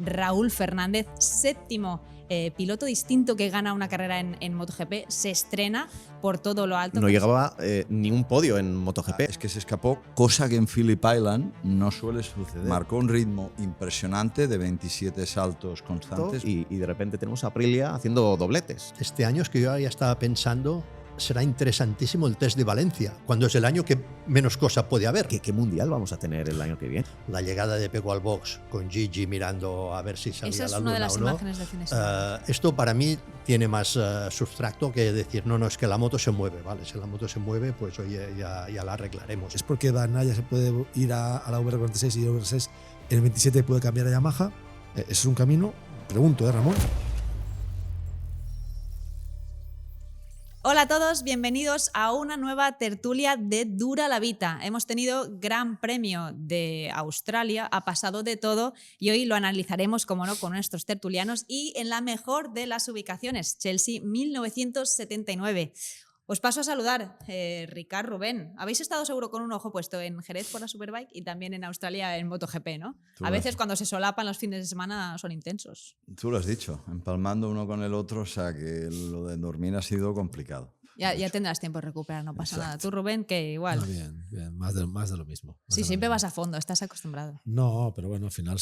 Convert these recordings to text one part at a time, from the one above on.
Raúl Fernández, séptimo piloto distinto que gana una carrera en MotoGP, se estrena por todo lo alto. No llegaba ni un podio en MotoGP. Es que se escapó, cosa que en Phillip Island no suele suceder. Marcó un ritmo impresionante de 27 saltos constantes. Y de repente tenemos a Aprilia haciendo dobletes. Este año es que yo ya estaba pensando, será interesantísimo el test de Valencia, cuando es el año que menos cosa puede haber. ¿Qué mundial vamos a tener el año que viene? La llegada de Pego al box con Gigi mirando a ver si salía Esa es la una luna de las o no. imágenes de fin de semana. Esto para mí tiene más sustrato que decir, no, es que la moto se mueve, ¿vale? Si la moto se mueve, pues oye, ya la arreglaremos. Es porque Bagnaia se puede ir a la VR46 y VR6 en el 27 puede cambiar a Yamaha. ¿Ese es un camino? Pregunto, Ramón. Hola a todos, bienvenidos a una nueva tertulia de Dura la Vita. Hemos tenido Gran Premio de Australia, ha pasado de todo y hoy lo analizaremos, como no, con nuestros tertulianos y en la mejor de las ubicaciones, Chelsea 1979. Os paso a saludar, Ricard, Rubén. Habéis estado seguro con un ojo puesto en Jerez por la Superbike y también en Australia en MotoGP, ¿no? A veces cuando se solapan los fines de semana son intensos. Tú lo has dicho, empalmando uno con el otro, o sea que lo de dormir ha sido complicado. Ya tendrás tiempo de recuperar, no pasa nada. Tú, Rubén, que igual. No, bien, más de lo mismo. Sí, siempre vas a fondo, estás acostumbrado. No, pero bueno, al final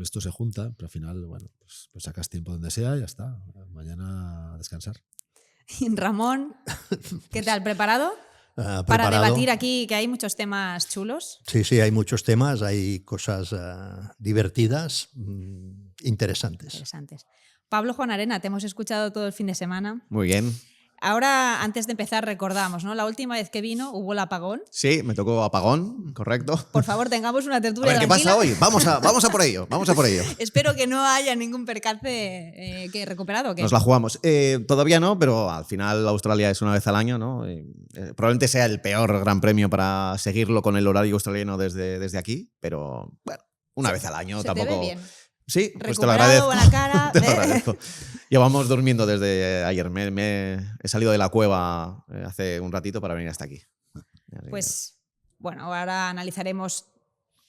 esto se junta, pero al final, bueno, pues sacas tiempo donde sea y ya está. Mañana a descansar. Ramón, ¿qué tal? ¿Preparado? Preparado. Para debatir aquí, que hay muchos temas chulos. Sí, hay muchos temas, hay cosas divertidas, interesantes. Pablo Juan Arena, te hemos escuchado todo el fin de semana. Muy bien. Ahora, antes de empezar, recordamos, ¿no? La última vez que vino hubo el apagón. Sí, me tocó apagón, correcto. Por favor, tengamos una tertulia A ver, ¿qué tranquila. pasa hoy? Vamos a por ello. Espero que no haya ningún percance que recuperado. ¿Qué? Nos la jugamos. Todavía no, pero al final Australia es una vez al año, ¿no? Probablemente sea el peor gran premio para seguirlo con el horario australiano desde aquí, pero bueno, una vez al año se tampoco. Te ve bien. Sí, pues te lo Recuperado, agradezco. buena cara. Te lo agradezco. Llevamos durmiendo desde ayer. He salido de la cueva hace un ratito para venir hasta aquí. Pues bueno, ahora analizaremos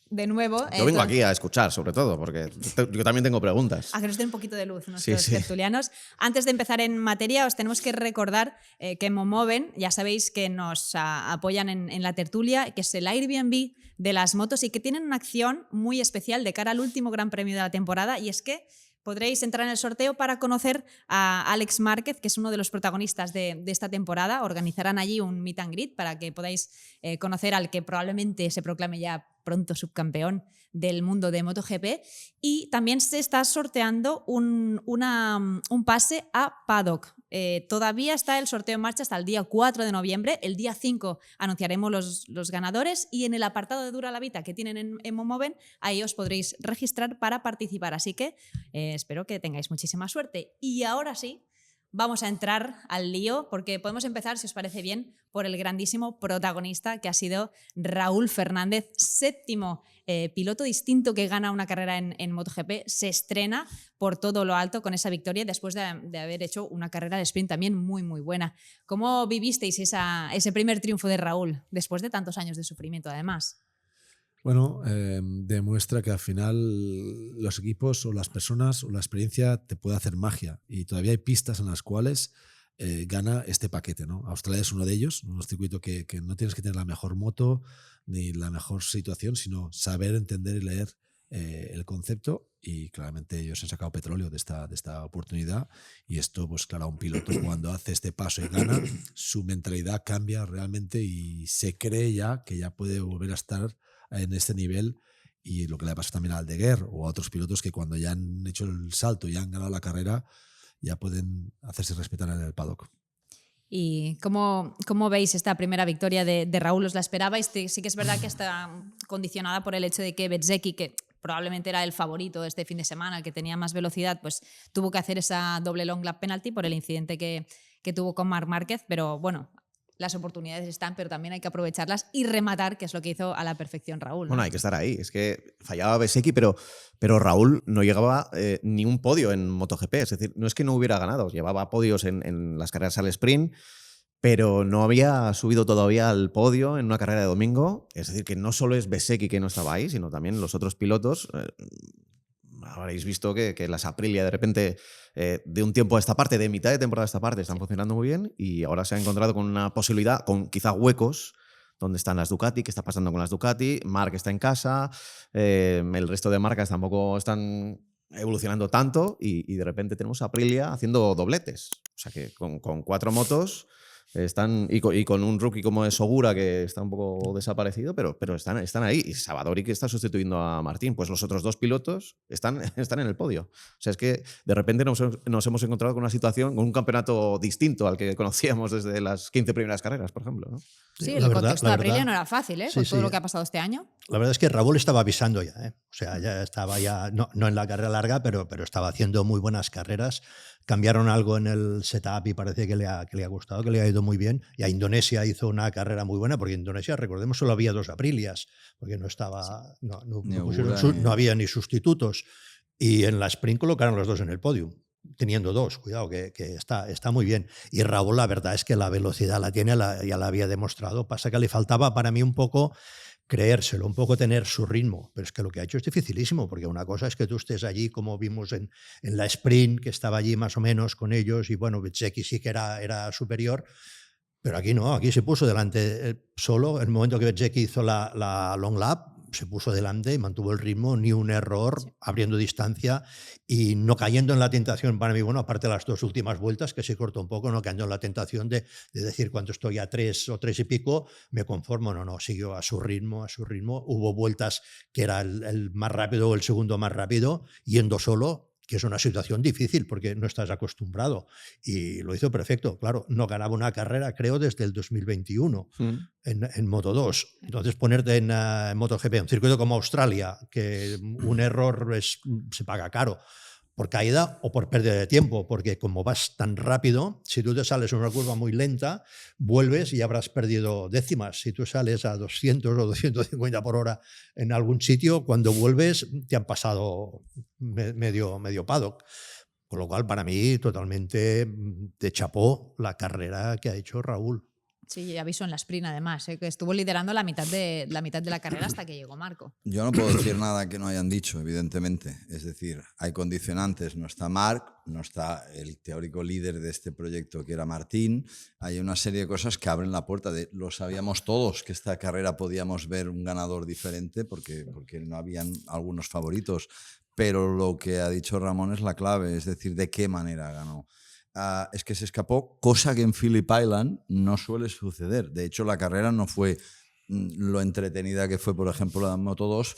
de nuevo. Yo vengo aquí a escuchar, sobre todo, porque yo también tengo preguntas. A que nos dé un poquito de luz nuestros Sí. tertulianos. Antes de empezar en materia, os tenemos que recordar que Momoven, ya sabéis que nos apoyan en la tertulia, que es el Airbnb de las motos y que tienen una acción muy especial de cara al último Gran Premio de la temporada, y es que podréis entrar en el sorteo para conocer a Alex Márquez, que es uno de los protagonistas de esta temporada. Organizarán allí un meet and greet para que podáis conocer al que probablemente se proclame ya pronto subcampeón del mundo de MotoGP. Y también se está sorteando un pase a Paddock. Todavía está el sorteo en marcha hasta el día 4 de noviembre. El día 5 anunciaremos los ganadores y en el apartado de Dura la Vita que tienen en Momoven, ahí os podréis registrar para participar. Así que espero que tengáis muchísima suerte. Y ahora sí, vamos a entrar al lío porque podemos empezar, si os parece bien, por el grandísimo protagonista que ha sido Raúl Fernández, séptimo piloto distinto que gana una carrera en MotoGP, se estrena por todo lo alto con esa victoria después de haber hecho una carrera de sprint también muy, muy buena. ¿Cómo vivisteis ese primer triunfo de Raúl después de tantos años de sufrimiento, además? Bueno, demuestra que al final los equipos o las personas o la experiencia te puede hacer magia y todavía hay pistas en las cuales gana este paquete, ¿no? Australia es uno de ellos, un circuito que no tienes que tener la mejor moto ni la mejor situación, sino saber entender y leer el concepto, y claramente ellos han sacado petróleo de esta oportunidad, y esto, pues claro, a un piloto cuando hace este paso y gana, su mentalidad cambia realmente y se cree ya que ya puede volver a estar en este nivel, y lo que le pasa también a Aldeguer o a otros pilotos que cuando ya han hecho el salto y han ganado la carrera ya pueden hacerse respetar en el paddock. ¿Y cómo veis esta primera victoria de Raúl? ¿Os la esperabais? Sí que es verdad que está condicionada por el hecho de que Bezzecchi, que probablemente era el favorito de este fin de semana, el que tenía más velocidad, pues tuvo que hacer esa doble long lap penalty por el incidente que tuvo con Marc Márquez, pero bueno, las oportunidades están, pero también hay que aprovecharlas y rematar, que es lo que hizo a la perfección Raúl, ¿no? Bueno, hay que estar ahí. Es que fallaba Bezzecchi, pero Raúl no llegaba ni un podio en MotoGP. Es decir, no es que no hubiera ganado, llevaba podios en las carreras al sprint, pero no había subido todavía al podio en una carrera de domingo. Es decir, que no solo es Bezzecchi que no estaba ahí, sino también los otros pilotos. habréis visto que las Aprilia de repente, de un tiempo a esta parte, de mitad de temporada a esta parte, están funcionando muy bien y ahora se ha encontrado con una posibilidad, con quizá huecos, donde están las Ducati, qué está pasando con las Ducati, Marc está en casa, el resto de marcas tampoco están evolucionando tanto y de repente tenemos a Aprilia haciendo dobletes. O sea que con 4 motos están y con un rookie como es Ogura, que está un poco desaparecido, pero están ahí. Y Savadori, que está sustituyendo a Martín. Pues los otros 2 pilotos están en el podio. O sea, es que de repente nos hemos encontrado con una situación, con un campeonato distinto al que conocíamos desde las 15 primeras carreras, por ejemplo, ¿no? Sí, el contexto de Aprilia no era fácil, con todo lo que ha pasado este año. La verdad es que Raúl estaba avisando ya, o sea, ya estaba no en la carrera larga, pero estaba haciendo muy buenas carreras. Cambiaron algo en el setup y parece que le ha gustado, que le ha ido muy bien. Y a Indonesia hizo una carrera muy buena, porque en Indonesia, recordemos, solo había 2 Aprilias, porque no estaba, no había ni sustitutos. Y en la sprint colocaron los 2 en el podium, teniendo 2, cuidado, que está muy bien. Y Raúl, la verdad es que la velocidad la tiene, ya la había demostrado. Pasa que le faltaba para mí un poco creérselo, un poco tener su ritmo, pero es que lo que ha hecho es dificilísimo, porque una cosa es que tú estés allí, como vimos en la sprint, que estaba allí más o menos con ellos, y bueno, Bezzecchi sí que era superior, pero aquí no, aquí se puso delante solo. En el momento que Bezzecchi hizo la long lap, se puso delante y mantuvo el ritmo, ni un error, abriendo distancia y no cayendo en la tentación, para mí, bueno, aparte de las 2 últimas vueltas, que se cortó un poco, no cayendo en la tentación de decir, cuando estoy a 3 o 3 y pico, me conformo. No, siguió a su ritmo. Hubo vueltas que era el más rápido o el segundo más rápido, yendo solo, que es una situación difícil porque no estás acostumbrado. Y lo hizo perfecto. Claro, no ganaba una carrera, creo, desde el 2021 en Moto 2. Entonces, ponerte en MotoGP, un circuito como Australia, que un error se paga caro, por caída o por pérdida de tiempo, porque como vas tan rápido, si tú te sales en una curva muy lenta, vuelves y habrás perdido décimas. Si tú sales a 200 o 250 por hora en algún sitio, cuando vuelves te han pasado medio paddock. Con lo cual, para mí, totalmente de chapó la carrera que ha hecho Raúl. Sí, aviso en la sprint además, que estuvo liderando la mitad de la carrera hasta que llegó Marco. Yo no puedo decir nada que no hayan dicho, evidentemente. Es decir, hay condicionantes. No está Marc, no está el teórico líder de este proyecto, que era Martín. Hay una serie de cosas que abren la puerta. Lo sabíamos todos, que esta carrera podíamos ver un ganador diferente porque no habían algunos favoritos. Pero lo que ha dicho Ramón es la clave, es decir, de qué manera ganó. Es que se escapó, cosa que en Phillip Island no suele suceder. De hecho, la carrera no fue lo entretenida que fue, por ejemplo, la Moto 2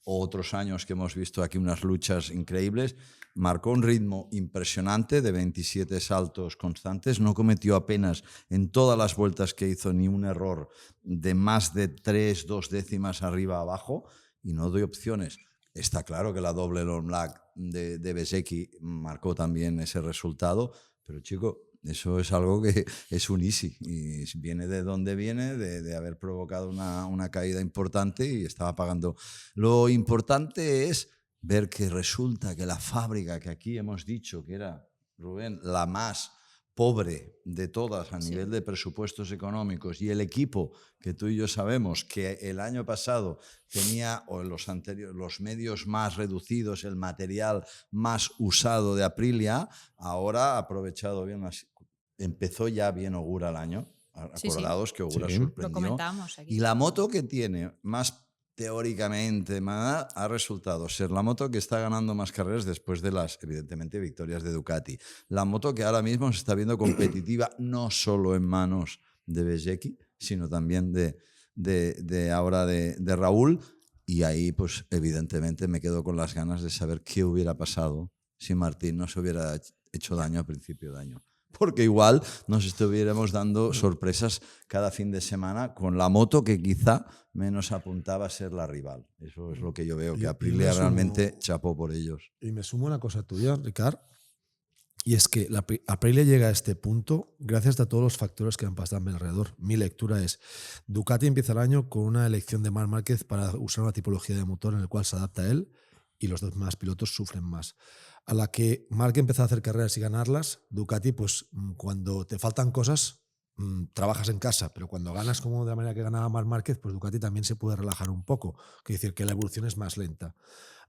o otros años que hemos visto aquí unas luchas increíbles. Marcó un ritmo impresionante de 27 saltos constantes, no cometió apenas en todas las vueltas que hizo ni un error de más de 2 décimas arriba abajo, y no doy opciones. Está claro que la doble long black de Bezzecchi marcó también ese resultado, pero chico, eso es algo que es un easy y viene de donde viene, de haber provocado una caída importante y estaba pagando. Lo importante es ver que resulta que la fábrica que aquí hemos dicho que era, Rubén, la más pobre de todas a nivel de presupuestos económicos, y el equipo que tú y yo sabemos que el año pasado tenía, o en los anteriores, los medios más reducidos, el material más usado de Aprilia, ahora ha aprovechado bien, empezó ya bien Ogura el año, acordados que Ogura sorprendió. Lo comentábamos aquí. Y la moto que tiene más teóricamente ha resultado ser la moto que está ganando más carreras después de las, evidentemente, victorias de Ducati. La moto que ahora mismo se está viendo competitiva no solo en manos de Bezzecchi, sino también de Raúl. Y ahí, pues, evidentemente, me quedo con las ganas de saber qué hubiera pasado si Martín no se hubiera hecho daño a principio de año. Porque igual nos estuviéramos dando sorpresas cada fin de semana con la moto que quizá menos apuntaba a ser la rival. Eso es lo que yo veo, que Aprilia realmente chapó por ellos. Y me sumo una cosa tuya, Ricard, y es que Aprilia llega a este punto gracias a todos los factores que han pasado a mi alrededor. Mi lectura es, Ducati empieza el año con una elección de Marc Márquez para usar una tipología de motor en el cual se adapta a él, y los demás pilotos sufren más. A la que Marc empezó a hacer carreras y ganarlas, Ducati, pues cuando te faltan cosas, trabajas en casa, pero cuando ganas como de la manera que ganaba Marc Márquez, pues Ducati también se puede relajar un poco, que decir que la evolución es más lenta.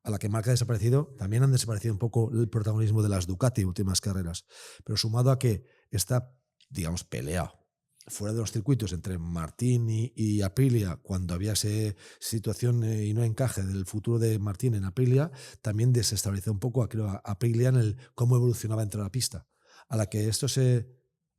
a la que Marc ha desaparecido, también han desaparecido un poco el protagonismo de las Ducati últimas carreras, pero sumado a que está, digamos, peleado fuera de los circuitos entre Martín y Aprilia, cuando había esa situación y no encaje del futuro de Martín en Aprilia, también desestabilizó un poco a Aprilia en el cómo evolucionaba entre la pista. A la que esto se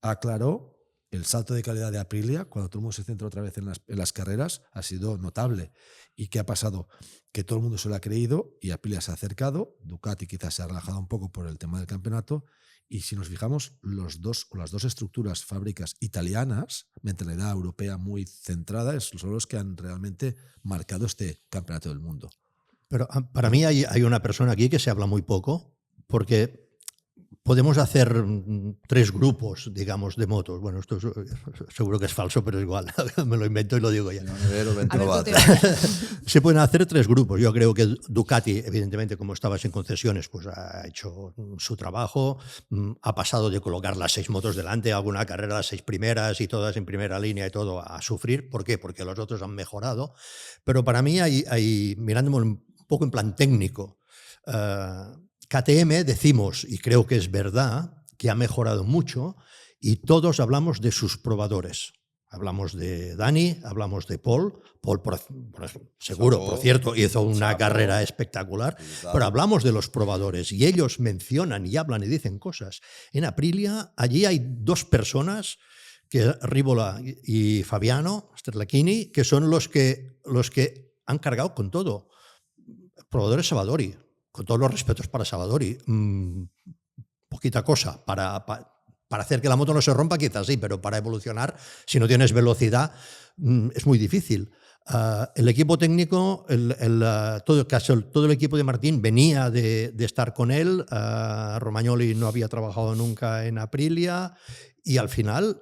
aclaró, el salto de calidad de Aprilia, cuando todo el mundo se centra otra vez en las carreras, ha sido notable. ¿Y qué ha pasado? Que todo el mundo se lo ha creído y Aprilia se ha acercado, Ducati quizás se ha relajado un poco por el tema del campeonato, y si nos fijamos, las dos estructuras fábricas italianas, mentalidad europea muy centrada, son los que han realmente marcado este campeonato del mundo. Pero para mí hay una persona aquí que se habla muy poco, porque podemos hacer 3 grupos, digamos, de motos. Bueno, esto seguro que es falso, pero es igual. Me lo invento y lo digo ya. Se pueden hacer 3 grupos. Yo creo que Ducati, evidentemente, como estaba sin concesiones, pues ha hecho su trabajo. Ha pasado de colocar las 6 motos delante, alguna carrera, las 6 primeras y todas en primera línea y todo, a sufrir. ¿Por qué? Porque los otros han mejorado. Pero para mí, mirándome un poco en plan técnico, KTM decimos, y creo que es verdad, que ha mejorado mucho y todos hablamos de sus probadores. Hablamos de Dani, hablamos de Paul. Paul, seguro, por cierto, hizo una carrera espectacular, pero hablamos de los probadores y ellos mencionan y hablan y dicen cosas. En Aprilia, allí hay 2 personas, que Rivola y Fabiano Sterlachini, que son los que han cargado con todo. Probadores Savadori. Con todos los respetos para Savadori, poquita cosa. Para hacer que la moto no se rompa, quizás sí, pero para evolucionar, si no tienes velocidad, es muy difícil. El equipo técnico, todo el equipo de Martín venía de estar con él. Romagnoli no había trabajado nunca en Aprilia y al final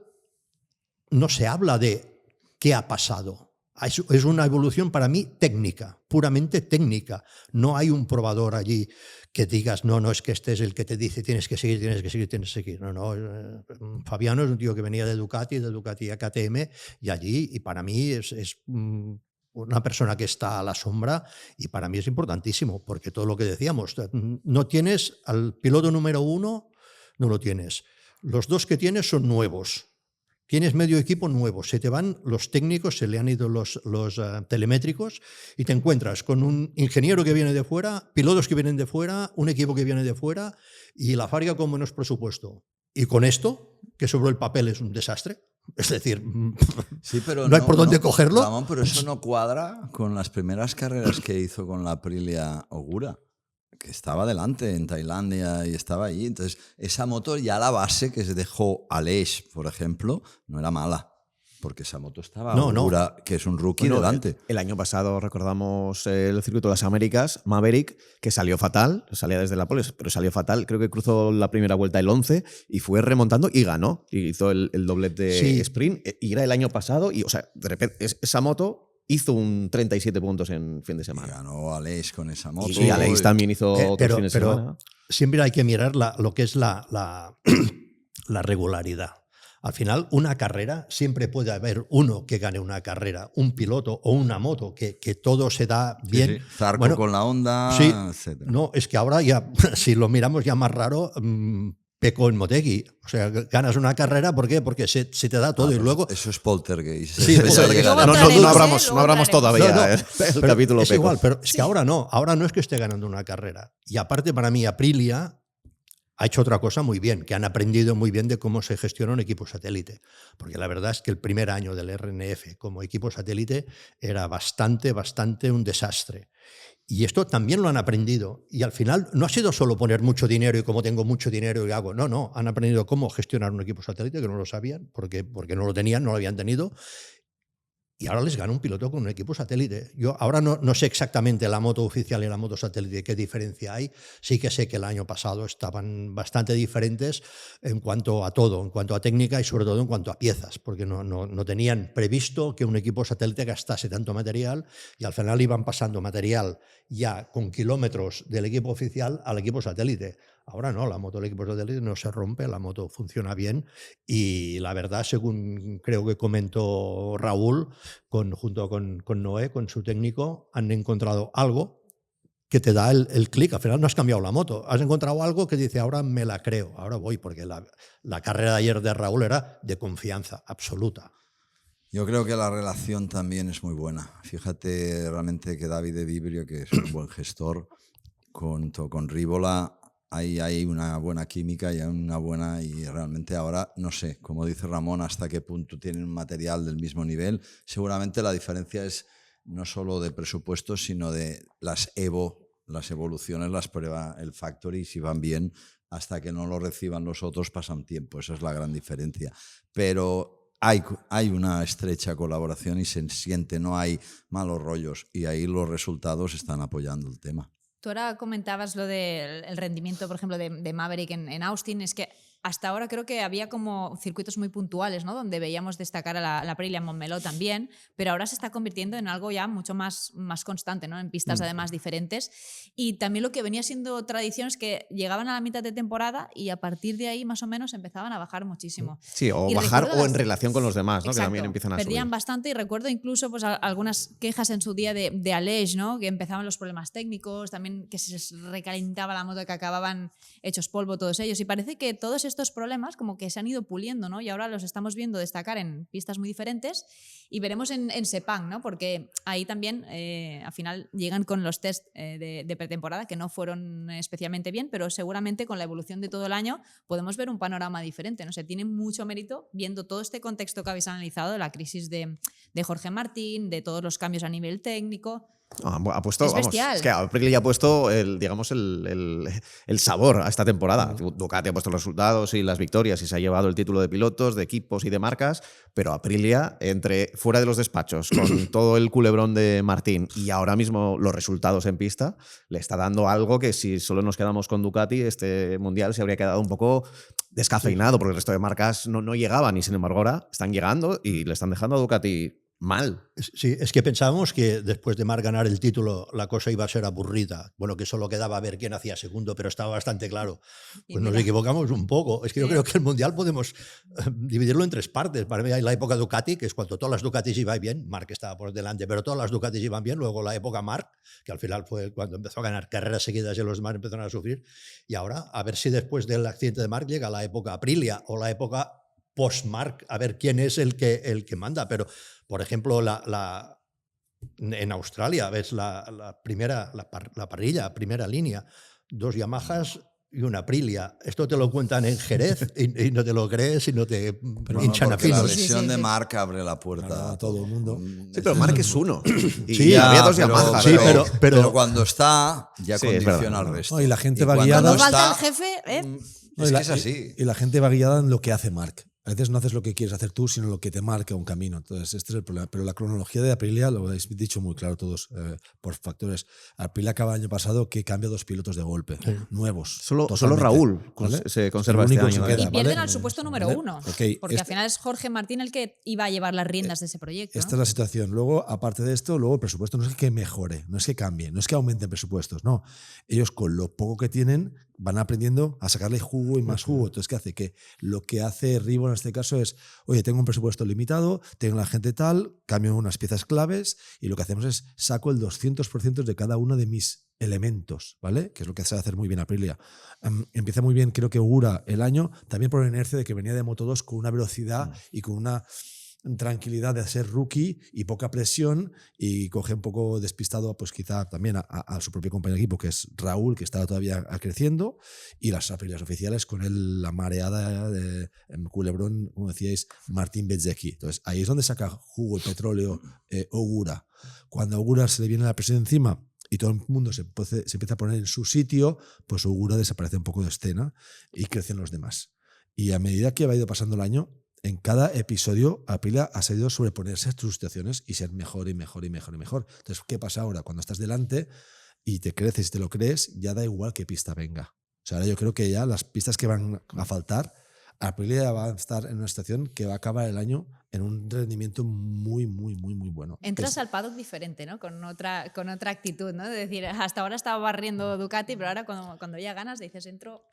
no se habla de qué ha pasado. Es una evolución para mí técnica, puramente técnica. No hay un probador allí que digas, no, es que este es el que te dice tienes que seguir. No. Fabiano es un tío que venía de Ducati a KTM, y allí, y para mí es una persona que está a la sombra, y para mí es importantísimo, porque todo lo que decíamos, no tienes al piloto número 1, no lo tienes. Los 2 que tienes son nuevos. Tienes medio equipo nuevo, se te van los técnicos, se le han ido los telemétricos y te encuentras con un ingeniero que viene de fuera, pilotos que vienen de fuera, un equipo que viene de fuera y la fábrica con menos presupuesto. Y con esto, que sobre el papel es un desastre, es decir, sí, pero no hay por dónde cogerlo. Ramón, pero eso no cuadra con las primeras carreras que hizo con la Aprilia Ogura, que estaba delante en Tailandia y estaba ahí. Entonces, esa moto ya la base que se dejó Aleix, por ejemplo, no era mala, porque esa moto estaba Ogura, que es un rookie, delante. El año pasado recordamos el circuito de las Américas, Maverick, que salió fatal, salía desde la pole, pero salió fatal. Creo que cruzó la primera vuelta el 11 y fue remontando y ganó. Y hizo el doblete sprint. Y era el año pasado y, o sea, de repente esa moto hizo un 37 puntos en fin de semana. Y ganó Aleix con esa moto. Y Aleix también hizo otros fines de semana. Siempre hay que mirar lo que es la regularidad. Al final, una carrera, siempre puede haber uno que gane una carrera, un piloto o una moto, que todo se da bien. Sí. Zarco con la Honda, sí, etc. No, es que ahora ya, si lo miramos ya más raro, Pecco en Motegi. O sea, ganas una carrera, ¿por qué? Porque se te da todo y luego... Eso es poltergeist. Sí, no abramos todavía el capítulo es Pecco. Igual, pero es que ahora no es que esté ganando una carrera. Y aparte, para mí, Aprilia ha hecho otra cosa muy bien, que han aprendido muy bien de cómo se gestiona un equipo satélite. Porque la verdad es que el primer año del RNF como equipo satélite era bastante un desastre. Y esto también lo han aprendido. Y al final no ha sido solo poner mucho dinero y como tengo mucho dinero y hago. No. Han aprendido cómo gestionar un equipo satélite, que no lo sabían, porque no lo tenían, no lo habían tenido. Y ahora les gana un piloto con un equipo satélite. Yo ahora no sé exactamente la moto oficial y la moto satélite qué diferencia hay. Sí que sé que el año pasado estaban bastante diferentes en cuanto a todo, en cuanto a técnica y sobre todo en cuanto a piezas, porque no tenían previsto que un equipo satélite gastase tanto material y al final iban pasando material ya con kilómetros del equipo oficial al equipo satélite. Ahora no, la moto del equipo satélite no se rompe, la moto funciona bien y la verdad, según creo que comentó Raúl, junto con Noé, con su técnico, han encontrado algo que te da el clic. Al final no has cambiado la moto, has encontrado algo que dice, ahora me la creo, ahora voy, porque la carrera de ayer de Raúl era de confianza absoluta. Yo creo que la relación también es muy buena. Fíjate realmente que David de Vibrio, que es un buen gestor, con Rívola hay una buena química y y realmente ahora, no sé, como dice Ramón, hasta qué punto tienen un material del mismo nivel. Seguramente la diferencia es no solo de presupuesto, sino de las evoluciones, las prueba el factory, si van bien, hasta que no lo reciban los otros pasan tiempo. Esa es la gran diferencia. Pero hay una estrecha colaboración y se siente, no hay malos rollos, y ahí los resultados están apoyando el tema. Tú ahora comentabas lo del rendimiento, por ejemplo, de Maverick en Austin. Es que hasta ahora creo que había como circuitos muy puntuales, ¿no? Donde veíamos destacar a la Aprilia, en Montmeló también, pero ahora se está convirtiendo en algo ya mucho más constante, ¿no? En pistas además diferentes. Y también lo que venía siendo tradición es que llegaban a la mitad de temporada y a partir de ahí más o menos empezaban a bajar muchísimo. Sí, o Y bajar o en relación con los demás, ¿no? Exacto, Que también empiezan a perdían subir. bastante, y recuerdo incluso pues algunas quejas en su día de Aleix, ¿no? Que empezaban los problemas técnicos, también que se les recalentaba la moto, que acababan hechos polvo todos ellos, y parece que todos estos problemas como que se han ido puliendo, ¿no? Y ahora los estamos viendo destacar en pistas muy diferentes, y veremos en Sepang, ¿no? Porque ahí también al final llegan con los test de pretemporada que no fueron especialmente bien, pero seguramente con la evolución de todo el año podemos ver un panorama diferente, ¿no? O sea, tiene mucho mérito viendo todo este contexto que habéis analizado, de la crisis de Jorge Martín, de todos los cambios a nivel técnico. Ha puesto, Es vamos, bestial. es que Aprilia ha puesto el sabor a esta temporada. Ducati ha puesto los resultados y las victorias y se ha llevado el título de pilotos, de equipos y de marcas, pero Aprilia, fuera de los despachos, con todo el culebrón de Martín y ahora mismo los resultados en pista, le está dando algo que si solo nos quedamos con Ducati, este mundial se habría quedado un poco descafeinado, porque el resto de marcas no llegaban, y sin embargo ahora están llegando y le están dejando a Ducati mal. Sí, es que pensábamos que después de Marc ganar el título la cosa iba a ser aburrida. Bueno, que solo quedaba ver quién hacía segundo, pero estaba bastante claro. Pues nos equivocamos un poco. Es que yo creo que el Mundial podemos dividirlo en tres partes. Para mí hay la época Ducati, que es cuando todas las Ducatis iban bien. Marc estaba por delante, pero todas las Ducatis iban bien. Luego la época Marc, que al final fue cuando empezó a ganar carreras seguidas y los demás empezaron a sufrir. Y ahora, a ver si después del accidente de Marc llega la época Aprilia o la época post-Marc, a ver quién es el que manda. Pero, por ejemplo, en Australia ves la parrilla, primera línea, 2 Yamahas y una Aprilia. Esto te lo cuentan en Jerez y no te lo crees y no te hinchan a porque la finos. lesión de Marc abre la puerta a todo el mundo. Sí, pero Marc es uno. Y Sí, había dos pero- Yamahas. sí, pero cuando está, ya Sí, es condiciona verdad. al resto. No, y la gente Y va cuando guiada. Cuando no falta está, el jefe, No, es y que la- es así. Y la gente va guiada en lo que hace Marc. A veces no haces lo que quieres hacer tú, sino lo que te marca un camino. Entonces, este es el problema. Pero la cronología de Aprilia, lo habéis dicho muy claro todos, por factores. Aprilia acaba el año pasado que cambia 2 pilotos de golpe, nuevos. Solo totalmente, Raúl ¿vale? se conserva El único este que año. se queda, y pierden ¿vale? al supuesto número ¿Vale? 1. Ok, Porque al final es Jorge Martín el que iba a llevar las riendas de ese proyecto. Esta ¿no? es la situación. Luego, aparte de esto, luego el presupuesto no es que mejore, no es que cambie, no es que aumenten presupuestos, no. Ellos con lo poco que tienen van aprendiendo a sacarle jugo y más jugo. Entonces, ¿qué hace? Que lo que hace Rivo en este caso es, oye, tengo un presupuesto limitado, tengo la gente tal, cambio unas piezas claves y lo que hacemos es saco el 200% de cada uno de mis elementos, ¿vale? Que es lo que sabe hacer muy bien Aprilia. Empieza muy bien, creo que Ogura el año, también por la inercia de que venía de Moto2 con una velocidad y con una tranquilidad de ser rookie y poca presión, y coge un poco despistado pues quizá también a su propio compañero de equipo, que es Raúl, que está todavía creciendo, y las Aprilias oficiales con la mareada de culebrón, como decíais, Martín Bezzecchi. Entonces ahí es donde saca jugo el petróleo Ogura. Cuando a Ogura se le viene la presión encima y todo el mundo se empieza a poner en su sitio, pues Ogura desaparece un poco de escena y crecen los demás. Y a medida que ha ido pasando el año, en cada episodio Aprilia ha sabido sobreponerse a sus situaciones y ser mejor y mejor y mejor y mejor. Entonces, ¿qué pasa ahora? Cuando estás delante y te creces y te lo crees, ya da igual qué pista venga. O sea, ahora yo creo que ya las pistas que van a faltar, Aprilia va a estar en una situación que va a acabar el año en un rendimiento muy, muy, muy, muy bueno. Entras al paddock diferente, ¿no? Con otra actitud, ¿no? De decir, hasta ahora estaba barriendo Ducati, pero ahora cuando ya ganas dices, entro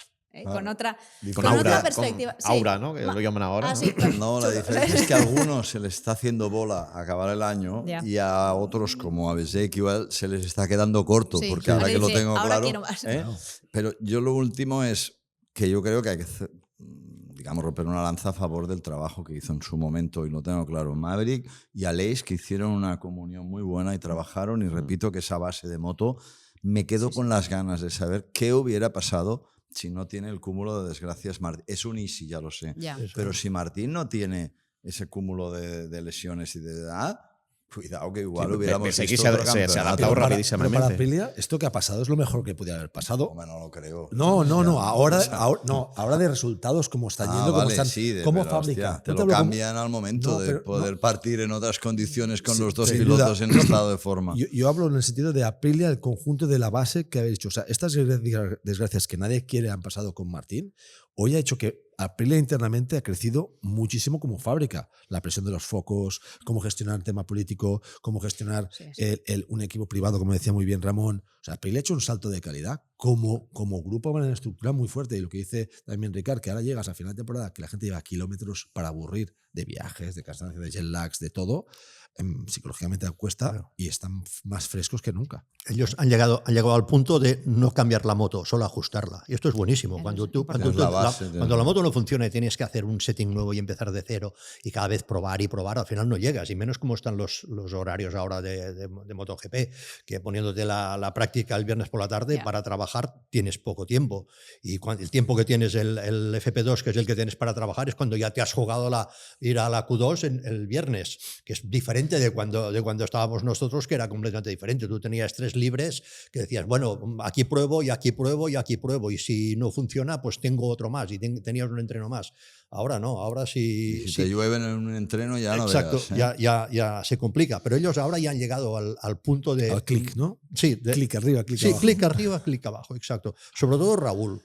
Con otra, Con con aura, otra perspectiva. con Sí. aura, ¿no? Que lo llaman ahora. Ah, ¿no? sí. No, la diferencia es que a algunos se les está haciendo bola acabar el año Ya. y a otros, como a Besek igual, se les está quedando corto, Sí. porque ahora Ahora que lo dice, tengo ahora claro... quiero más. Claro. Pero yo lo último es que yo creo que hay que, digamos, romper una lanza a favor del trabajo que hizo en su momento, y lo tengo claro, Maverick y Aleix, que hicieron una comunión muy buena y trabajaron, y repito que esa base de moto, me quedo con las ganas de saber qué hubiera pasado si no tiene el cúmulo de desgracias Martín. Es un easy, ya lo sé. Ya. Pero si Martín no tiene ese cúmulo de lesiones y de edad, cuidado que igual hubiéramos Besek visto se ha- otro se ha campeonato. adaptado Pero rapidísimamente. para Aprilia, esto que ha pasado es lo mejor que podía haber pasado. Hombre, no lo creo. No, ahora, O sea, ahora de resultados, cómo están yendo, cómo vale, están, sí, cómo pero, fábrica. hostia, te No lo hablo como- cambian al momento No, de pero poder partir en otras condiciones con Sí, los dos sin pilotos duda. en estado de forma. Yo hablo en el sentido de Aprilia, el conjunto de la base que habéis dicho. O sea, estas desgracias que nadie quiere han pasado con Martín, hoy ha hecho que Aprilia internamente ha crecido muchísimo como fábrica. La presión de los focos, cómo gestionar el tema político, cómo gestionar Sí. un equipo privado, como decía muy bien Ramón. O sea, Aprilia ha hecho un salto de calidad como grupo, una estructura muy fuerte. Y lo que dice también Ricard, que ahora llegas a final de temporada, que la gente lleva kilómetros para aburrir de viajes, de cansancio, de jet lags, de todo, psicológicamente cuesta, Claro. y están más frescos que nunca. Ellos han llegado al punto de no cambiar la moto, solo ajustarla. Y esto es buenísimo. Eso Cuando, es tú, importante. cuando, Es la tú- base de- cuando la moto no funciona y tienes que hacer un setting nuevo y empezar de cero y cada vez probar y probar, al final no llegas. Y menos como están los horarios ahora de MotoGP, que poniéndote la práctica el viernes por la tarde, Ya. para trabajar tienes poco tiempo. Y el tiempo que tienes el FP2, que es el que tienes para trabajar, es cuando ya te has jugado ir a la Q2 el viernes, que es diferente de cuando estábamos nosotros, que era completamente diferente. Tú tenías 3 libres que decías, bueno, aquí pruebo y aquí pruebo y aquí pruebo, y si no funciona, pues tengo otro más, y tenías un entreno más. Ahora no, ahora sí. Y si te llueven en un entreno ya no Exacto, veas, ¿eh? ya se complica. Pero ellos ahora ya han llegado al punto de. Al clic, ¿no? Sí, Clic arriba, clic sí, abajo. clic arriba, clic abajo, exacto. Sobre todo Raúl,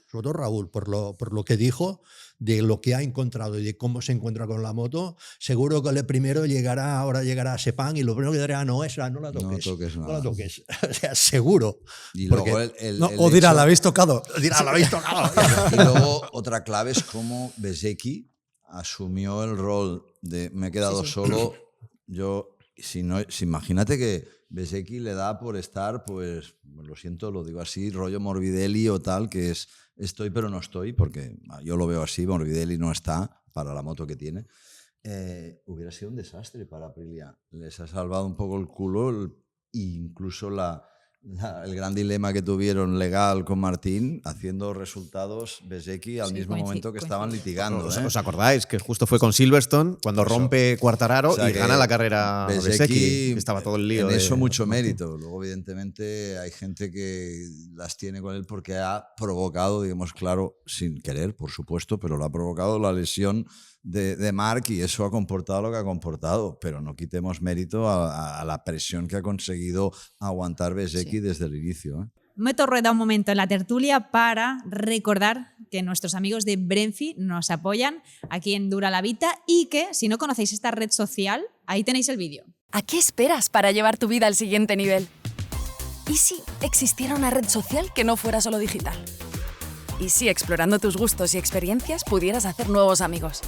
por lo que dijo, de lo que ha encontrado y de cómo se encuentra con la moto. Seguro que el primero ahora llegará a Sepang, y lo primero que dirá, no, esa no la toques. toques no nada. la toques. O sea, seguro. Y Porque- luego No, o dirá, la habéis tocado. Dirá, la habéis tocado. Y luego otra clave es cómo Bezzecchi asumió el rol de me he quedado Sí, sí. solo. Yo, si imagínate que Bezzecchi le da por estar, pues lo siento, lo digo así, rollo Morbidelli o tal, que es estoy pero no estoy, porque yo lo veo así, Morbidelli no está para la moto que tiene. Hubiera sido un desastre para Aprilia. Les ha salvado un poco el culo, incluso el gran dilema que tuvieron legal con Martín, haciendo resultados Bezzecchi al Sí, mismo momento que estaban litigando. ¿Os acordáis que justo fue con Silverstone cuando Eso. rompe Quartararo O sea y que gana la carrera Bezzecchi? Que estaba todo el lío. En eso de mucho Martín. mérito. Luego, evidentemente, hay gente que las tiene con él porque ha provocado, digamos, claro, sin querer, por supuesto, pero lo ha provocado la lesión de Marc, y eso ha comportado lo que ha comportado. Pero no quitemos mérito a la presión que ha conseguido aguantar Bezzecchi desde el inicio, ¿eh? Meto rueda un momento en la tertulia para recordar que nuestros amigos de Brenfi nos apoyan aquí en Dura la Vita, y que, si no conocéis esta red social, ahí tenéis el vídeo. ¿A qué esperas para llevar tu vida al siguiente nivel? ¿Y si existiera una red social que no fuera solo digital? ¿Y si explorando tus gustos y experiencias pudieras hacer nuevos amigos?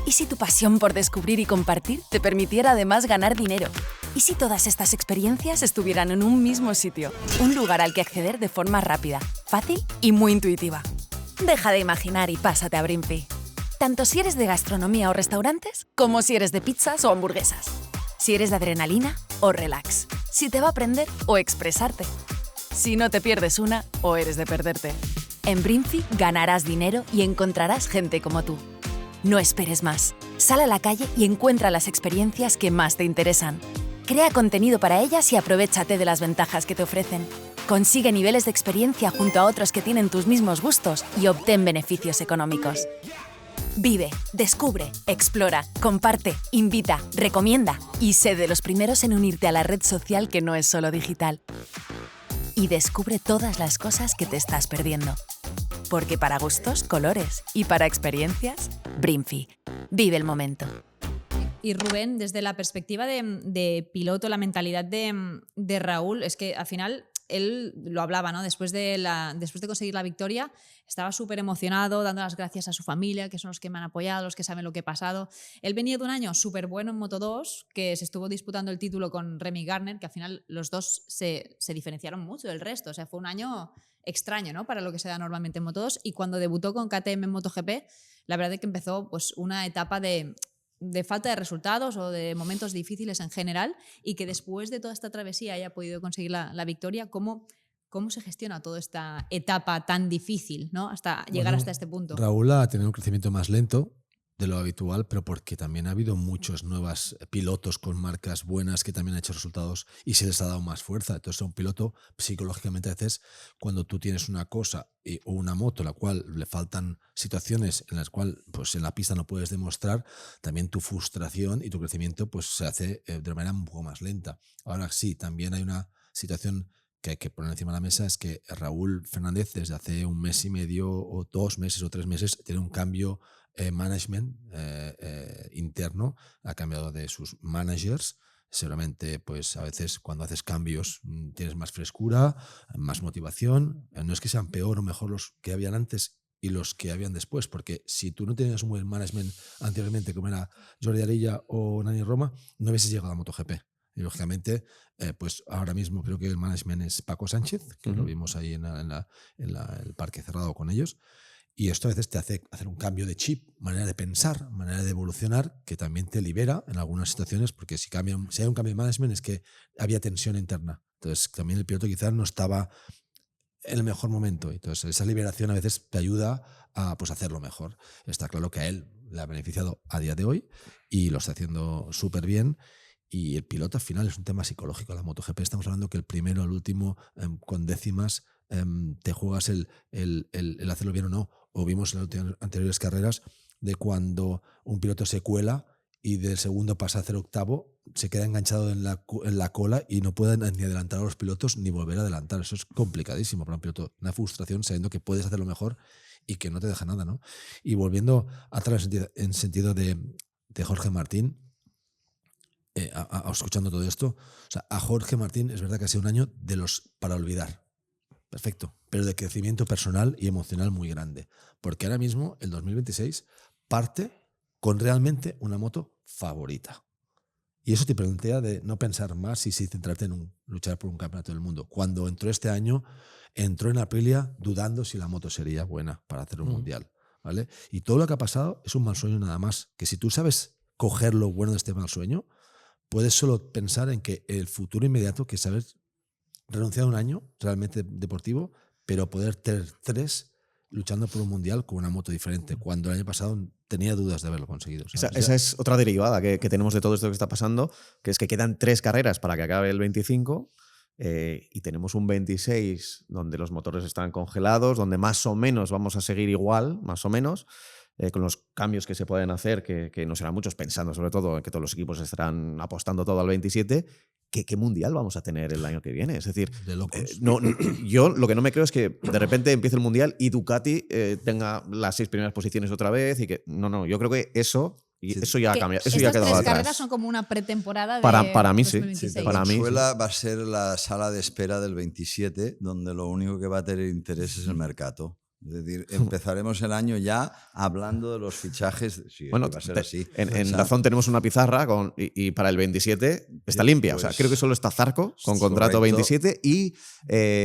¿Y si tu pasión por descubrir y compartir te permitiera además ganar dinero? ¿Y si todas estas experiencias estuvieran en un mismo sitio? Un lugar al que acceder de forma rápida, fácil y muy intuitiva. Deja de imaginar y pásate a Brinfi. Tanto si eres de gastronomía o restaurantes, como si eres de pizzas o hamburguesas. Si eres de adrenalina o relax. Si te va a aprender o expresarte. Si no te pierdes una o eres de perderte. En Brinfi ganarás dinero y encontrarás gente como tú. No esperes más. Sal a la calle y encuentra las experiencias que más te interesan. Crea contenido para ellas y aprovéchate de las ventajas que te ofrecen. Consigue niveles de experiencia junto a otros que tienen tus mismos gustos y obtén beneficios económicos. Vive, descubre, explora, comparte, invita, recomienda y sé de los primeros en unirte a la red social que no es solo digital. Y descubre todas las cosas que te estás perdiendo. Porque para gustos, colores, y para experiencias, Brinfi. Vive el momento. Y Rubén, desde la perspectiva de piloto, la mentalidad de Raúl, es que al final él lo hablaba, ¿no? Después de conseguir la victoria, estaba súper emocionado, dando las gracias a su familia, que son los que me han apoyado, los que saben lo que he pasado. Él venía de un año súper bueno en Moto2, que se estuvo disputando el título con Remy Gardner, que al final los dos se diferenciaron mucho del resto. O sea, fue un año extraño, ¿no? Para lo que se da normalmente en Moto2. Y cuando debutó con KTM en MotoGP, la verdad es que empezó pues, una etapa de falta de resultados o de momentos difíciles en general, y que después de toda esta travesía haya podido conseguir la victoria. ¿Cómo se gestiona toda esta etapa tan difícil, ¿no? Hasta llegar hasta este punto? Raúl ha tenido un crecimiento más lento de lo habitual, pero porque también ha habido muchos nuevos pilotos con marcas buenas que también han hecho resultados y se les ha dado más fuerza. Entonces, a un piloto, psicológicamente, a veces, cuando tú tienes una cosa o una moto a la cual le faltan situaciones en las cuales pues, en la pista no puedes demostrar, también tu frustración y tu crecimiento pues, se hace de manera un poco más lenta. Ahora sí, también hay una situación que hay que poner encima de la mesa, es que Raúl Fernández desde hace un mes y medio o 2 meses o 3 meses tiene un cambio management interno, ha cambiado de sus managers. Seguramente pues a veces cuando haces cambios tienes más frescura, más motivación. No es que sean peor o mejor los que habían antes y los que habían después, porque si tú no tenías un buen management anteriormente, como era Jordi Arilla o Nani Roma, no hubieses llegado a MotoGP. Y lógicamente, pues ahora mismo creo que el management es Paco Sánchez, que lo vimos ahí en el parque cerrado con ellos. Y esto a veces te hace hacer un cambio de chip, manera de pensar, manera de evolucionar, que también te libera en algunas situaciones, porque si hay un cambio de management es que había tensión interna. Entonces también el piloto quizás no estaba en el mejor momento. Entonces esa liberación a veces te ayuda a pues, hacerlo mejor. Está claro que a él le ha beneficiado a día de hoy y lo está haciendo súper bien. Y el piloto al final es un tema psicológico. La MotoGP estamos hablando que el primero, el último, con décimas, te juegas el hacerlo bien o no. O vimos en las anteriores carreras de cuando un piloto se cuela y del segundo pasa a hacer octavo, se queda enganchado en la cola y no puede ni adelantar a los pilotos ni volver a adelantar. Eso es complicadísimo para un piloto. Una frustración sabiendo que puedes hacerlo mejor y que no te deja nada, ¿no? Y volviendo atrás en sentido de Jorge Martín, escuchando todo esto, o sea, a Jorge Martín es verdad que ha sido un año de los para olvidar. Perfecto, pero de crecimiento personal y emocional muy grande. Porque ahora mismo, el 2026, parte con realmente una moto favorita. Y eso te plantea de no pensar más y sí centrarte en luchar por un campeonato del mundo. Cuando entró este año, entró en Aprilia dudando si la moto sería buena para hacer un mundial, ¿vale? Y todo lo que ha pasado es un mal sueño nada más. Que si tú sabes coger lo bueno de este mal sueño, puedes solo pensar en que el futuro inmediato, que es saber renunciar a un año realmente deportivo, pero poder tener 3 luchando por un mundial con una moto diferente, cuando el año pasado tenía dudas de haberlo conseguido. Esa es otra derivada que tenemos de todo esto que está pasando, que es que quedan 3 carreras para que acabe el 25 y tenemos un 26 donde los motores están congelados, donde más o menos vamos a seguir igual, más o menos, con los cambios que se pueden hacer, que no serán muchos, pensando sobre todo en que todos los equipos estarán apostando todo al 27, ¿qué mundial vamos a tener el año que viene? Es decir, de locos. Yo lo que no me creo es que de repente empiece el mundial y Ducati tenga las 6 primeras posiciones otra vez y que yo creo que eso ya ha cambiado. Eso ya ha quedado estas 3 atrás. carreras son como una pretemporada de para mí sí. 2026. Para mí Venezuela va a ser la sala de espera del 27, donde lo único que va a tener interés es el mercado. Es decir, empezaremos el año ya hablando de los fichajes. Sí, bueno, va a ser así. En Dazón tenemos una pizarra y para el 27 está limpia. Pues, o sea, creo que solo está Zarco con contrato correcto. 27 y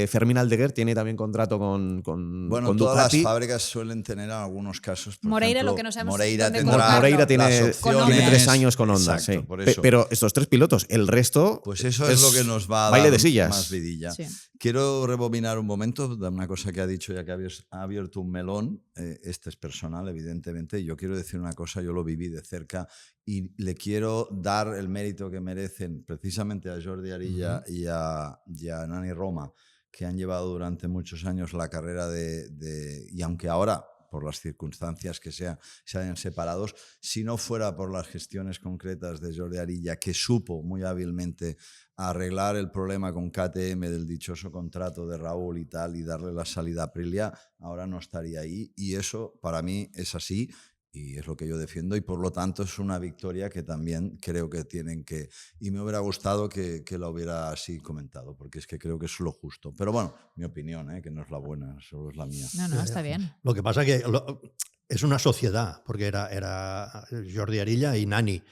Fermín Aldeguer tiene también contrato con bueno, con todas Ducati. las fábricas suelen tener en algunos casos. Por Moreira, ejemplo, lo que no sabemos Moreira dónde tendrá Moreira tiene las opciones. 3 años con Honda. Exacto, Sí. por eso. Pero estos 3 pilotos, el resto. Pues eso es lo que nos va a baile dar de sillas. más vidilla. Sí. Quiero rebobinar un momento de una cosa que ha dicho, ya que ha abierto un melón. Este es personal, evidentemente. Yo quiero decir una cosa, yo lo viví de cerca y le quiero dar el mérito que merecen precisamente a Jordi Arilla y a Nani Roma, que han llevado durante muchos años la carrera y aunque ahora, por las circunstancias que se hayan separados, si no fuera por las gestiones concretas de Jordi Arilla, que supo muy hábilmente arreglar el problema con KTM del dichoso contrato de Raúl y tal, y darle la salida a Aprilia, ahora no estaría ahí. Y eso para mí es así. y es lo que yo defiendo, y por lo tanto es una victoria que también creo que tienen que... Y me hubiera gustado que la hubiera así comentado, porque es que creo que es lo justo. Pero bueno, mi opinión, que no es la buena, solo es la mía. No, está bien. Lo que pasa que es una sociedad, porque era Jordi Arilla y Nani,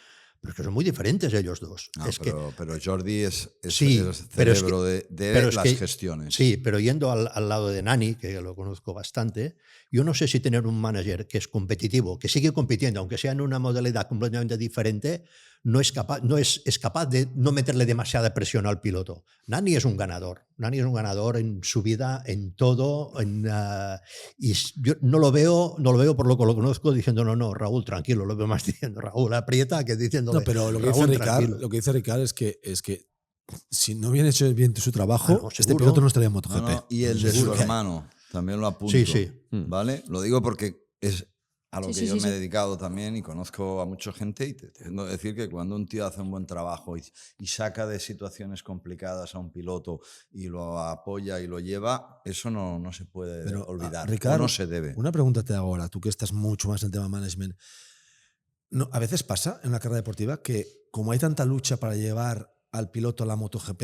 pero es que son muy diferentes ellos dos. No, es pero Jordi es Sí, el pero es cerebro que- de pero es las que- gestiones. Sí, pero yendo al lado de Nani, que lo conozco bastante, yo no sé si tener un manager que es competitivo, que sigue compitiendo, aunque sea en una modalidad completamente diferente, es capaz de no meterle demasiada presión al piloto. Nani es un ganador. Nani es un ganador en su vida, en todo. Y yo no lo veo por lo que lo conozco diciendo, no, Raúl, tranquilo. Lo veo más diciendo, Raúl, aprieta, que diciendo, No, pero lo que dice Ricard es que si no hubiera hecho bien su trabajo, este seguro. piloto no estaría en MotoGP. No, y el de su hermano, también lo apunto. Sí. ¿Vale? Lo digo porque es a lo Sí, que sí, yo sí, me he sí. dedicado también y conozco a mucha gente, y te tengo que decir que cuando un tío hace un buen trabajo y saca de situaciones complicadas a un piloto y lo apoya y lo lleva, eso no se puede Pero, olvidar. Ricardo, o no se debe. Una pregunta te hago ahora, tú que estás mucho más en el tema management. No, a veces pasa en una carrera deportiva que como hay tanta lucha para llevar al piloto a la MotoGP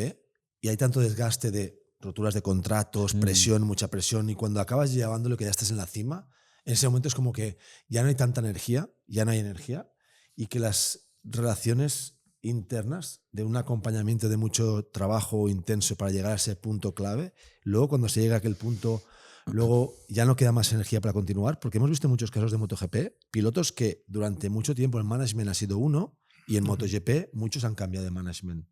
y hay tanto desgaste de roturas de contratos, presión, mucha presión, y cuando acabas llevándolo que ya estás en la cima, en ese momento es como que ya no hay tanta energía, ya no hay energía, y que las relaciones internas de un acompañamiento de mucho trabajo intenso para llegar a ese punto clave, luego cuando se llega a aquel punto, luego ya no queda más energía para continuar, porque hemos visto en muchos casos de MotoGP pilotos que durante mucho tiempo el management ha sido uno y en MotoGP muchos han cambiado de management.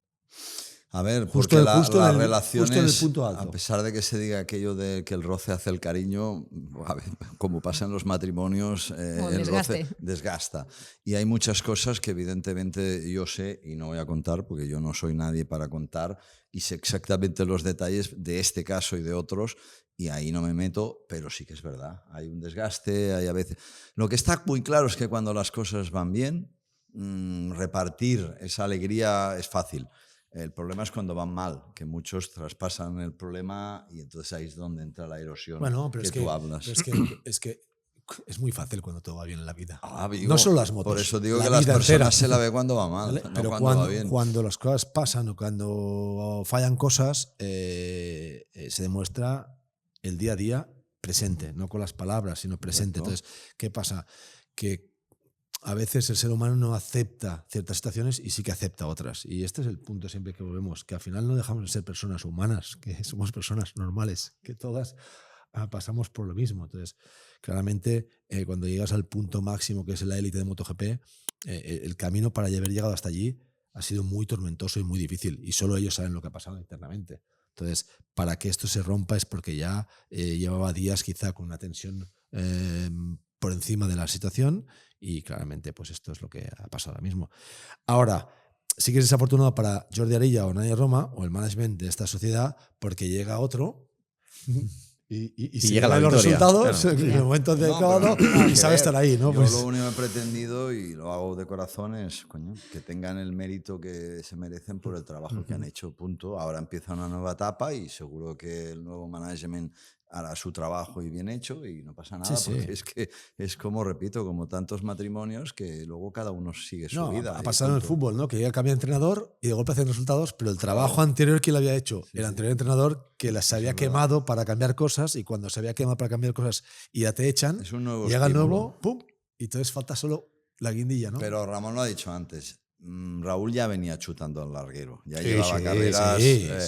A ver, Justo porque en- las justo en el relaciones, punto alto. a pesar de que se diga aquello de que el roce hace el cariño, a ver, como pasa en los matrimonios, O el desgaste. roce desgasta. Y hay muchas cosas que evidentemente yo sé y no voy a contar porque yo no soy nadie para contar y sé exactamente los detalles de este caso y de otros y ahí no me meto, pero sí que es verdad. Hay un desgaste, hay a veces... Lo que está muy claro es que cuando las cosas van bien, repartir esa alegría es fácil. El problema es cuando van mal, que muchos traspasan el problema y entonces ahí es donde entra la erosión Bueno, pero que tú hablas. es que es muy fácil cuando todo va bien en la vida. Digo, no solo las motos. Por eso digo la que las vida personas entera. se la ve cuando va mal, ¿Vale? no Pero cuando va bien. cuando las cosas pasan o cuando fallan cosas, se demuestra el día a día presente, no con las palabras, sino presente. Correcto. Entonces, ¿qué pasa? Que a veces el ser humano no acepta ciertas situaciones y sí que acepta otras. Y este es el punto siempre que volvemos, que al final no dejamos de ser personas humanas, que somos personas normales, que todas pasamos por lo mismo. Entonces, claramente, cuando llegas al punto máximo, que es la élite de MotoGP, el camino para haber llegado hasta allí ha sido muy tormentoso y muy difícil. Y solo ellos saben lo que ha pasado internamente. Entonces, para que esto se rompa es porque ya llevaba días quizá con una tensión por encima de la situación y claramente pues esto es lo que ha pasado ahora mismo. Ahora, sí que es desafortunado para Jordi Arilla o Nadia Roma o el management de esta sociedad porque llega otro y se llega la dan los victoria, resultados claro. en el momento No, adecuado pero nada y que sabe ver. estar ahí, ¿no? Yo Pues, lo único que he pretendido, y lo hago de corazón, es que tengan el mérito que se merecen por el trabajo que han hecho, punto. Ahora empieza una nueva etapa y seguro que el nuevo management hará su trabajo y bien hecho y no pasa nada, Sí, sí. porque es que es como, repito, como tantos matrimonios que luego cada uno sigue su no, vida. ha y pasado en el punto. fútbol, ¿no? Que llega, cambia de entrenador y de golpe hacen resultados, pero el trabajo anterior que le había hecho, el anterior entrenador que las había quemado para cambiar cosas y cuando se había quemado para cambiar cosas y ya te echan, Es un nuevo llega el estímulo. nuevo, ¡pum! Y entonces falta solo la guindilla, ¿no? Pero Ramón lo ha dicho antes. Raúl ya venía chutando al larguero. Ya Sí, llevaba sí, carreras.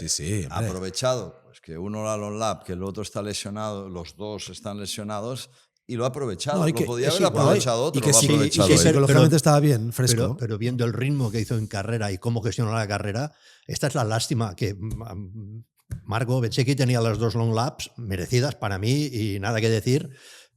sí, hombre. Aprovechado. Pues que uno a los lap, que el otro está lesionado, los dos están lesionados. Y lo ha aprovechado. No, y lo que- podía sí, haber bueno, aprovechado otro. y que lo ha sí, aprovechado y que él. psicológicamente estaba bien, fresco. Pero viendo el ritmo que hizo en carrera y cómo gestionó la carrera, esta es la lástima que Marco Bezzecchi tenía las dos long laps merecidas para mí y nada que decir,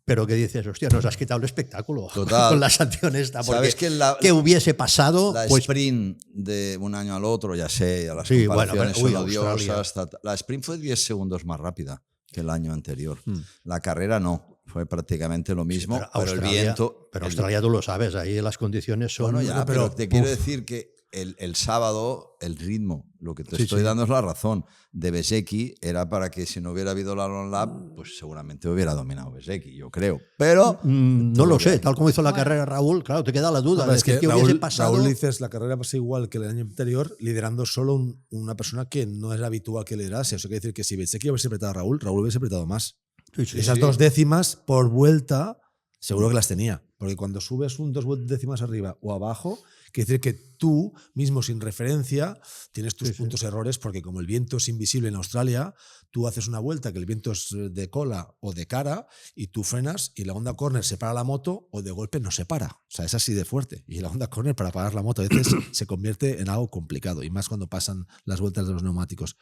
pero que dices, hostia, nos has quitado el espectáculo Total. con la sanción esta, porque ¿Sabes que ¿qué hubiese pasado? La Pues sprint de un año al otro, ya sé, a las Sí, bueno, comparaciones pero, son Australia. odiosas. La sprint fue 10 segundos más rápida que el año anterior. La carrera no, fue prácticamente lo mismo, pero el viento... Pero Australia tú lo sabes, ahí las condiciones son... Bueno, ya, pero, pero te quiero decir que el sábado, el ritmo, lo que te estoy dando es la razón, de Bezzecchi era para que si no hubiera habido la Long Lap, pues seguramente hubiera dominado Bezzecchi, yo creo. Pero no lo sé, tal como hizo la carrera Raúl, claro, te queda la duda de que qué hubiese pasado. Raúl, dices, la carrera pasa igual que el año anterior, liderando solo una persona que no es habitual que liderase. Eso quiere decir que si Bezzecchi hubiese apretado a Raúl hubiese apretado más. Esas 2 décimas por vuelta, seguro que las tenía. Porque cuando subes 2 décimas arriba o abajo, quiere decir que tú mismo sin referencia tienes tus puntos errores, porque como el viento es invisible en Australia, tú haces una vuelta que el viento es de cola o de cara y tú frenas y la Honda Corner se para la moto o de golpe no se para. O sea, es así de fuerte. Y la Honda Corner para parar la moto a veces se convierte en algo complicado, y más cuando pasan las vueltas de los neumáticos.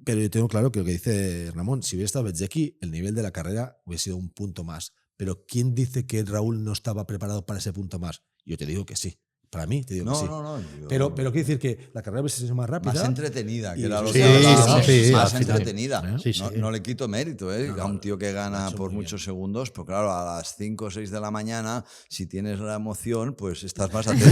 Pero yo tengo claro que lo que dice Ramón, si hubiera estado Bezzecchi, el nivel de la carrera hubiera sido un punto más. Pero ¿quién dice que Raúl no estaba preparado para ese punto más? Yo te digo que sí. Para mí, te digo que sí. Pero quiere decir que la carrera hubiese sido más rápida. Más entretenida, que Y- era lo Sí, que hablábamos. sí, más al final. entretenida. Sí, sí. No le quito mérito, a un tío que gana hecho por muy muchos segundos, pero claro, a las 5 o 6 de la mañana, si tienes la emoción, pues estás más atento.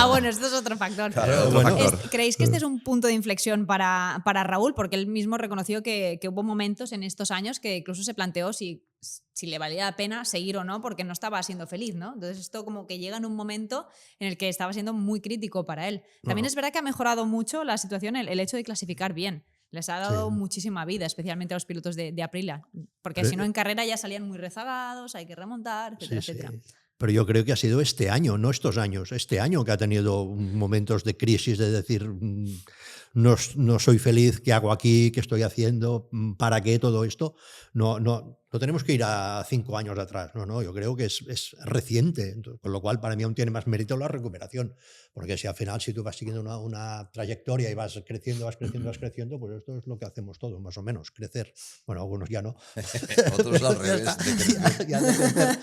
Bueno, esto es otro factor. Claro, otro factor. ¿Creéis que este es un punto de inflexión para Raúl? Porque él mismo reconoció que hubo momentos en estos años que incluso se planteó si le valía la pena seguir o no, porque no estaba siendo feliz, ¿no? Entonces esto como que llega en un momento en el que estaba siendo muy crítico para él. También es verdad que ha mejorado mucho la situación el hecho de clasificar bien. Les ha dado muchísima vida, especialmente a los pilotos de Aprilia, porque si no en carrera ya salían muy rezagados, hay que remontar, etcétera, etcétera. Pero yo creo que ha sido este año, no estos años, este año que ha tenido momentos de crisis, de decir, no soy feliz, ¿qué hago aquí? ¿Qué estoy haciendo? ¿Para qué todo esto? No tenemos que ir a 5 años atrás, no, yo creo que es reciente, con lo cual para mí aún tiene más mérito la recuperación, porque si al final si tú vas siguiendo una trayectoria y vas creciendo, pues esto es lo que hacemos todos, más o menos, crecer. Bueno, algunos ya no. Otros al revés. Ya de crecer.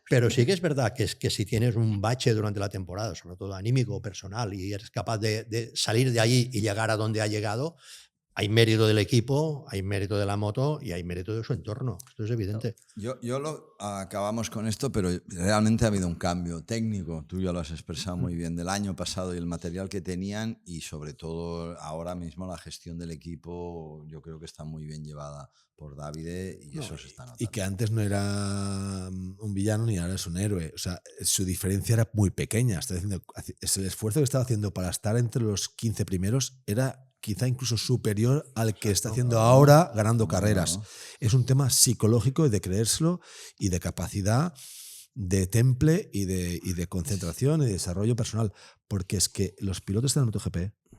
Pero sí que es verdad que si tienes un bache durante la temporada, sobre todo anímico o personal, y eres capaz de salir de allí y llegar a donde ha llegado, hay mérito del equipo, hay mérito de la moto y hay mérito de su entorno. Esto es evidente. Acabamos con esto, pero realmente ha habido un cambio técnico. Tú ya lo has expresado muy bien, del año pasado y el material que tenían, y sobre todo ahora mismo la gestión del equipo yo creo que está muy bien llevada por Davide, y eso se está notando. Y que antes no era un villano ni ahora es un héroe. O sea, su diferencia era muy pequeña. El esfuerzo que estaba haciendo para estar entre los 15 primeros era quizá incluso superior al que está haciendo ahora ganando carreras. Es un tema psicológico y de creérselo y de capacidad de temple y de concentración y de desarrollo personal. Porque es que los pilotos de la MotoGP,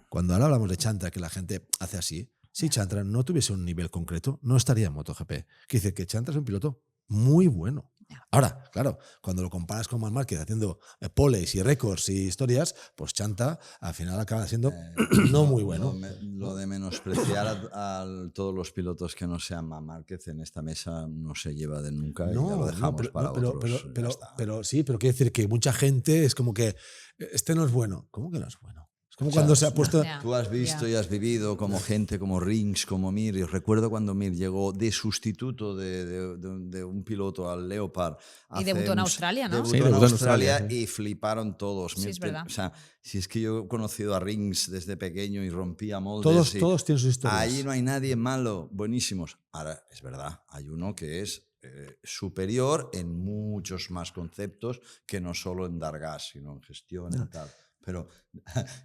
cuando ahora hablamos de Chantra, que la gente hace así, si Chantra no tuviese un nivel concreto, no estaría en MotoGP. Quiere decir que Chantra es un piloto muy bueno. Ahora, claro, cuando lo comparas con Marc Márquez haciendo poles y récords y historias, pues Chanta al final acaba siendo no muy bueno. Lo de menospreciar a todos los pilotos que no sean Marc Márquez en esta mesa no se lleva de nunca, y ya lo dejamos para otros. Pero sí, pero quiere decir que mucha gente es como que este no es bueno. ¿Cómo que no es bueno? Como cuando se ha puesto... Tú has visto y has vivido como gente como Rins, como Mir. Yo recuerdo cuando Mir llegó de sustituto de un piloto al Leopard. Y debutó en Australia, ¿no? Debutó en Australia y fliparon todos. Sí, es verdad. O sea, si es que yo he conocido a Rins desde pequeño y rompía moldes. Todos tienen sus historias. Ahí no hay nadie malo, buenísimos. Ahora, es verdad, hay uno que es superior en muchos más conceptos, que no solo en dar gas, sino en gestión y tal. Pero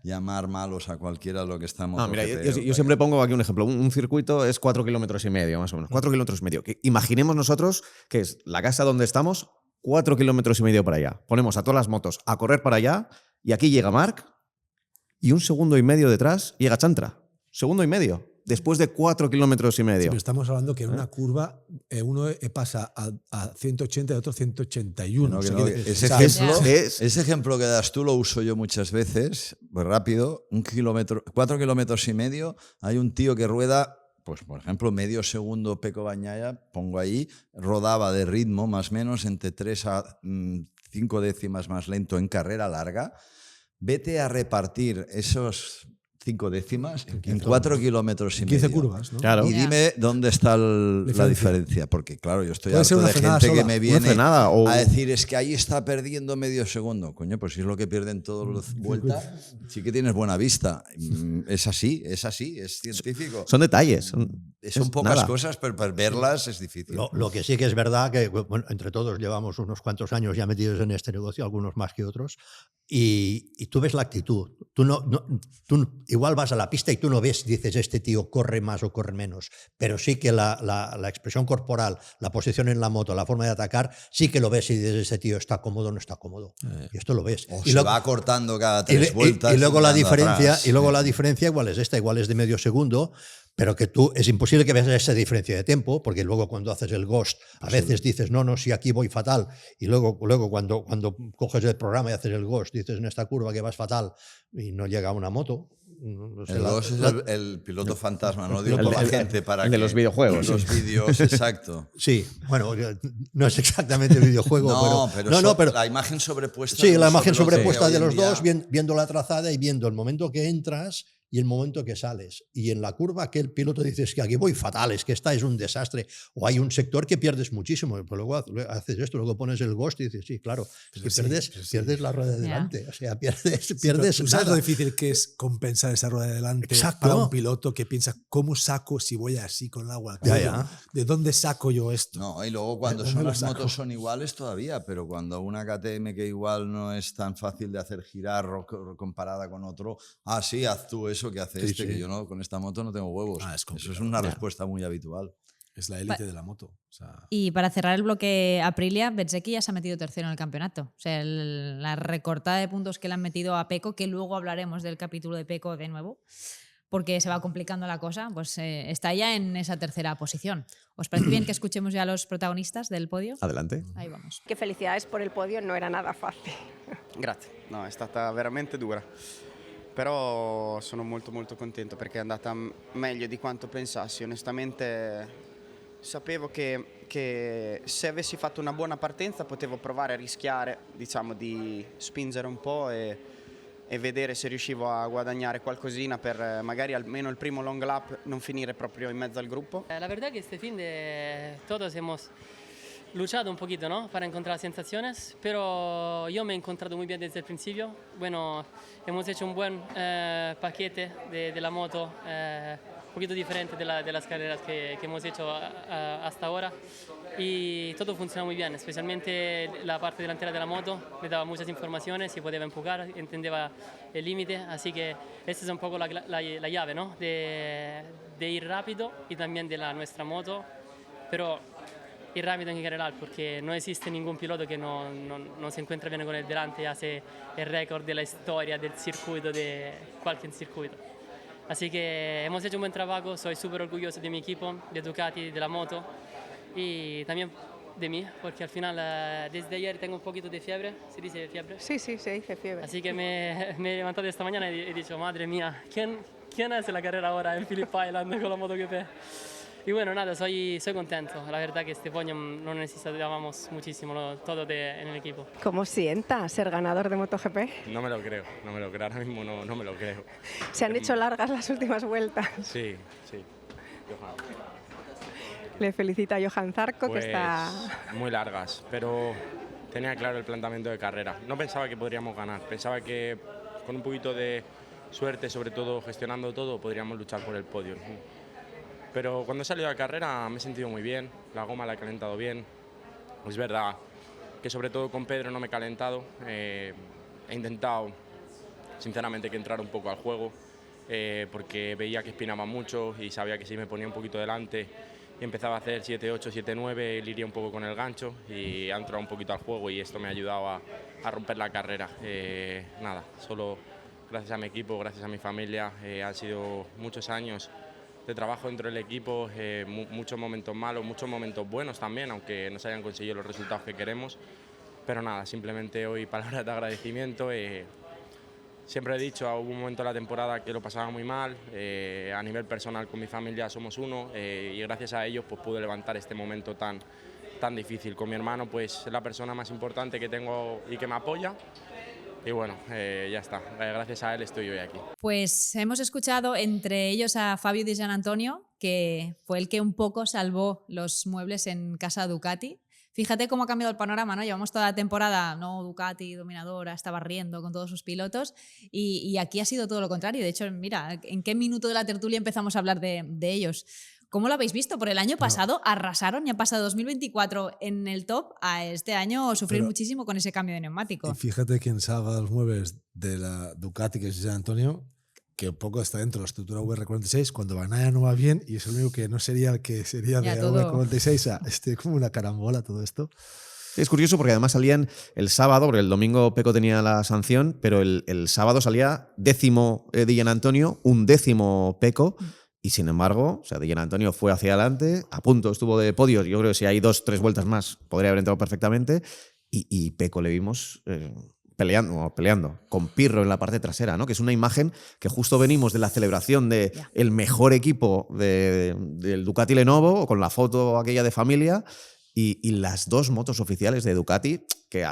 llamar malos a cualquiera lo que estamos... Mira, yo siempre pongo aquí un ejemplo. Un circuito es 4,5 kilómetros, más o menos. 4,5 kilómetros. Imaginemos nosotros que es la casa donde estamos, 4,5 kilómetros para allá. Ponemos a todas las motos a correr para allá, y aquí llega Marc, y 1,5 segundos detrás llega Chantra. 1,5 segundos. Después de 4,5 kilómetros. Sí, pero estamos hablando que en una curva uno pasa a 180 y otro 181. Ese ejemplo que das tú lo uso yo muchas veces, pues rápido, 4,5 kilómetros, hay un tío que rueda, pues por ejemplo, medio segundo Pecco Bagnaia, pongo ahí, rodaba de ritmo más o menos entre 3 a 5 décimas más lento en carrera larga. Vete a repartir esos 5 décimas en 4 kilómetros y 15 medio. curvas, ¿no? Claro. Y dime dónde está la Diferencia. diferencia, porque claro, yo estoy Puede ser harto una de frenada gente que sola, me una viene frenada o- a decir es que ahí está perdiendo medio segundo. Coño, pues si es lo que pierden todos los vueltas, sí que tienes buena vista. Es así, es científico. Son detalles. Son es pocas nada. cosas, pero para verlas es difícil. Lo que sí que es verdad que bueno, entre todos llevamos unos cuantos años ya metidos en este negocio, algunos más que otros, y tú ves la actitud. Tú igual vas a la pista y tú no ves, dices, este tío corre más o corre menos, pero sí que la expresión corporal, la posición en la moto, la forma de atacar, sí que lo ves y dices, este tío está cómodo o no está cómodo. Y esto lo ves. O Y se luego- va cortando cada y 3 vueltas. y luego la mirando diferencia, atrás. y luego la diferencia igual es esta, igual es de medio segundo, pero que tú es imposible que veas esa diferencia de tiempo, porque luego cuando haces el ghost a veces dices, no, si aquí voy fatal, y luego cuando coges el programa y haces el ghost, dices en esta curva que vas fatal y no llega una moto. No sé, El Ghost es el piloto fantasma, no digo el por de- la gente para el de que- los videojuegos. Los vídeos, exacto. Sí, bueno, no es exactamente videojuego, pero la imagen sobrepuesta. sí, de la un imagen sobre otro, sobrepuesta que de hoy en los día- dos, viendo la trazada y viendo el momento que entras y el momento que sales. Y en la curva que el piloto dice, es que aquí voy fatal, es que esta es un desastre. O hay un sector que pierdes muchísimo. Pero luego haces esto, luego pones el ghost y dices, sí, claro, es que pierdes la rueda de delante. O sea, pierdes ¿Tú sabes lo nada. difícil que es compensar esa rueda de delante Exacto. para un piloto que piensa, ¿cómo saco si voy así con el agua al Ya, cuello? ya. ¿De dónde saco yo esto? No, y luego cuando ¿Dónde son lo las saco? motos son iguales todavía, pero cuando una KTM que igual no es tan fácil de hacer girar comparada con otro, sí, haz tú eso que hace Sí, este, sí. que yo no, con esta moto no tengo huevos. Es Eso complicado. es una respuesta muy habitual. Es la élite de la moto. O sea, Y para cerrar el bloque Aprilia, Bezzecchi ya se ha metido tercero en el campeonato. O sea, la recortada de puntos que le han metido a Pecco, que luego hablaremos del capítulo de Pecco de nuevo, porque se va complicando la cosa, pues está ya en esa tercera posición. ¿Os parece bien que escuchemos ya a los protagonistas del podio? Adelante. Ahí vamos. Che felicidades por il podio, non era nada facile. Grazie, no, è stata veramente dura, però sono molto contento perché è andata meglio di quanto pensassi. Onestamente sapevo che se avessi fatto una buona partenza potevo provare a rischiare, diciamo, di spingere un po' e vedere se riuscivo a guadagnare qualcosina per magari almeno il primo long lap non finire proprio in mezzo al gruppo. La verdad que este fin de todos hemos luchado un poquito, ¿no? Para encontrar sensaciones, pero yo me he encontrado muy bien desde el principio. Bueno, hemos hecho un buen paquete de la moto, un poquito diferente de las carreras que hemos hecho hasta ahora. Y todo funciona muy bien, especialmente la parte delantera de la moto. Me daba muchas informaciones y podía empujar, entendía el límite. Así que esta es un poco la llave, ¿no? De ir rápido y también de nuestra moto. Pero ir rápido en general, porque no existe ningún piloto que no se encuentra bien con el delante y hace el récord de la historia del circuito, de cualquier circuito. Así que hemos hecho un buen trabajo, soy súper orgulloso de mi equipo, de Ducati, de la moto y también de mí, porque al final desde ayer tengo un poquito de fiebre, ¿se dice fiebre? Sì, se dice fiebre. Así que me he levantado esta mañana y he dicho, madre mía, ¿quién hace la carrera ahora en Phillip Island con la MotoGP? Y bueno, nada, soy contento. La verdad que este podio lo necesitábamos muchísimo, todo en el equipo. ¿Cómo sienta ser ganador de MotoGP? No me lo creo, ahora mismo no me lo creo. Se han hecho largas las últimas vueltas. Sí. Le felicita a Johan Zarco, Pues que está... muy largas, pero tenía claro el planteamiento de carrera. No pensaba que podríamos ganar, pensaba que con un poquito de suerte, sobre todo gestionando todo, podríamos luchar por el podio. Pero cuando he salido a carrera me he sentido muy bien, la goma la he calentado bien. Es verdad que sobre todo con Pedro no me he calentado, he intentado sinceramente que entrara un poco al juego, porque veía que espinaba mucho y sabía que si me ponía un poquito delante y empezaba a hacer 7-8, 7-9, él iría un poco con el gancho y ha entrado un poquito al juego y esto me ha ayudado a romper la carrera. Nada, solo gracias a mi equipo, gracias a mi familia, han sido muchos años de trabajo dentro del equipo, muchos momentos malos, muchos momentos buenos también, aunque no se hayan conseguido los resultados que queremos. Pero nada, simplemente hoy palabras de agradecimiento. Siempre he dicho, hubo un momento de la temporada que lo pasaba muy mal, a nivel personal con mi familia somos uno y gracias a ellos pues pude levantar este momento tan difícil. Con mi hermano pues es la persona más importante que tengo y que me apoya y bueno, ya está. Gracias a él estoy hoy aquí. Pues hemos escuchado entre ellos a Fabio Di Giannantonio, que fue el que un poco salvó los muebles en casa Ducati. Fíjate cómo ha cambiado el panorama, ¿no? Llevamos toda la temporada, no, Ducati dominadora, estaba riendo con todos sus pilotos y aquí ha sido todo lo contrario. De hecho, mira, ¿en qué minuto de la tertulia empezamos a hablar de ellos? ¿Cómo lo habéis visto? Por el año pasado arrasaron y ha pasado 2024 en el top a este año sufrir muchísimo con ese cambio de neumático. Y fíjate quién salva los muebles de la Ducati, que es Gian Antonio, que un poco está dentro de la estructura VR46, cuando Bagnaia no va bien y es el único que no sería el que sería de VR46. Como una carambola todo esto. Es curioso porque además salían el sábado, porque el domingo Pecco tenía la sanción, pero el sábado salía 10º Di Giannantonio, 11º Pecco. Y sin embargo, o sea, Di Giannantonio fue hacia adelante, a punto estuvo de podio. Yo creo que si hay 2-3 vueltas más podría haber entrado perfectamente. Y Pecco le vimos peleando con Pirro en la parte trasera, ¿no? Que es una imagen que justo venimos de la celebración del mejor equipo del Ducati Lenovo, con la foto aquella de familia. Y las 2 motos oficiales de Ducati, que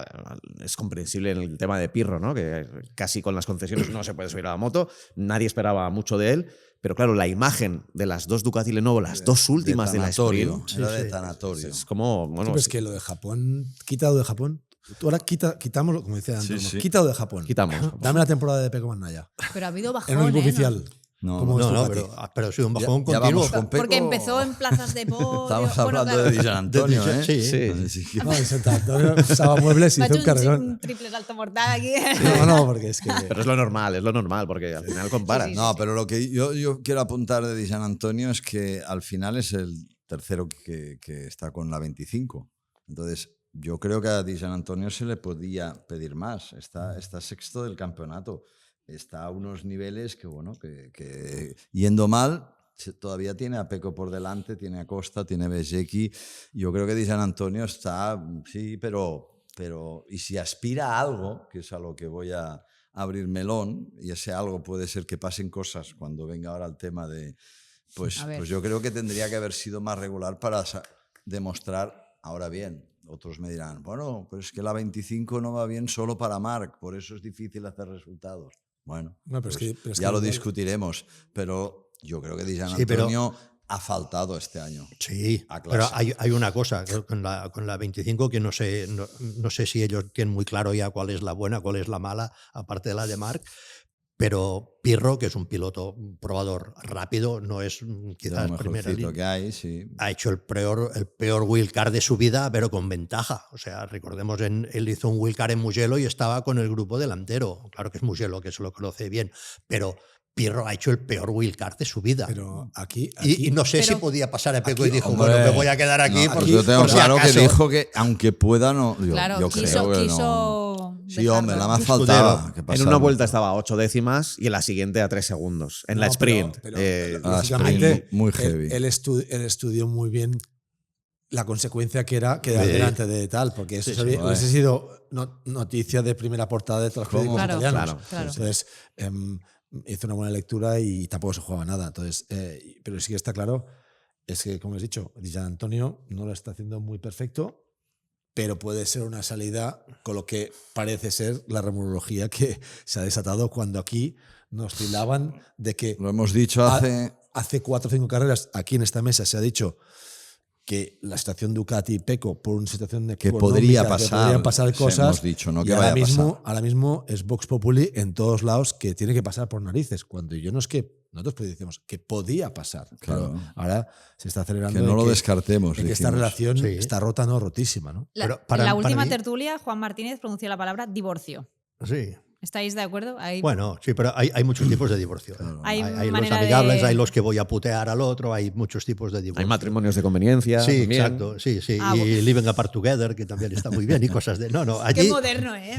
es comprensible en el tema de Pirro, ¿no? Que casi con las concesiones no se puede subir a la moto, nadie esperaba mucho de él, pero claro, la imagen de las 2 Ducati Lenovo, las 2 últimas de la sprint, era de tanatorio. Es como, bueno, es que lo de Japón, quítalo de Japón. Tú ahora quitamos, como decía Antonio, quítalo de Japón. Quitamos. Dame la temporada de Pecco Bagnaia. Pero ha habido bajón, En el equipo ¿no? oficial. No, pero ha sido un bajón Ya continuo. vamos con Pecco. Porque empezó en plazas de podio. Estamos bueno, hablando claro. de Di Giannantonio, ¿eh? Sí. No, Antonio usaba muebles y Me ha hizo un hecho carrerón. un triple salto mortal aquí. No, porque es que... pero es lo normal, porque al final comparas. Sí, No, pero lo que yo quiero apuntar de Di Giannantonio es que al final es el tercero que está con la 25. Entonces, yo creo que a Di Giannantonio se le podía pedir más. Está sexto del campeonato. Está a unos niveles que, bueno, que yendo mal, todavía tiene a Pecco por delante, tiene a Costa, tiene a Bezzecchi. Yo creo que Di Giannantonio está, sí, pero y si aspira a algo, que es a lo que voy a abrir melón, y ese algo puede ser que pasen cosas cuando venga ahora el tema de... Pues yo creo que tendría que haber sido más regular para demostrar, ahora bien, otros me dirán, bueno, pero es que la 25 no va bien solo para Marc, por eso es difícil hacer resultados. Bueno, No, pero pues pero ya lo igual- discutiremos, pero yo creo que Di Giannantonio ha faltado este año. Sí, a pero clase. hay una cosa con la 25 que no sé si ellos tienen muy claro ya cuál es la buena, cuál es la mala, aparte de la de Marc. Pero Pirro, que es un piloto probador rápido, no es quizás Lo primera mejorcito línea. que hay, sí. Ha hecho el peor wildcard de su vida, pero con ventaja. O sea, recordemos, él hizo un wildcard en Mugello y estaba con el grupo delantero. Claro que es Mugello, que se lo conoce bien, pero Pirro ha hecho el peor wildcard de su vida. Pero aquí Y no sé si Pero- podía pasar a Pecco aquí, y dijo, hombre, bueno, me voy a quedar aquí No, porque yo tengo por si claro que acaso. dijo que aunque pueda, no. Yo, Claro, yo quiso creo que no. Sí, dejarlo. hombre, nada más faltaba. que En pasara. una vuelta estaba a 8 décimas y en la siguiente a 3 segundos. En la No, sprint. pero, sprint muy heavy. Él estudió muy bien la consecuencia que era quedar delante de tal, porque eso hubiese sido noticia de primera portada de todos los periódicos Claro, italianos. claro. Entonces, hizo una buena lectura y tampoco se jugaba nada. Entonces, pero sí que está claro, es que, como has dicho, Di Giannantonio no lo está haciendo muy perfecto, pero puede ser una salida con lo que parece ser la rumorología que se ha desatado cuando aquí nos tildaban de que Lo hemos dicho hace 4 o 5 carreras aquí en esta mesa se ha dicho que la situación Ducati y Pecco por una situación que económica, podría que pasar. podrían pasar Sí, cosas. hemos dicho, no y que ahora vaya a mismo, pasar. ahora mismo es Vox Populi en todos lados que tiene que pasar por narices. Cuando yo no es que nosotros pues decimos que podía pasar. Claro. Pero ahora se está acelerando. Que no de lo descartemos. de que esta dijimos. relación Sí. está rota, no rotísima, ¿no? La, Pero en para la última mí- tertulia, Juan Martínez pronunció la palabra divorcio. Sí. ¿Estáis de acuerdo? Ahí- Bueno, sí, pero hay muchos tipos de divorcio. Hay Hay los manera amigables, de- hay los que voy a putear al otro, hay muchos tipos de divorcio. Hay matrimonios de conveniencia. Sí, también. exacto, sí. Ah, y bueno. Living Apart Together, que también está muy bien, y cosas de... No, Qué allí... moderno, ¿eh?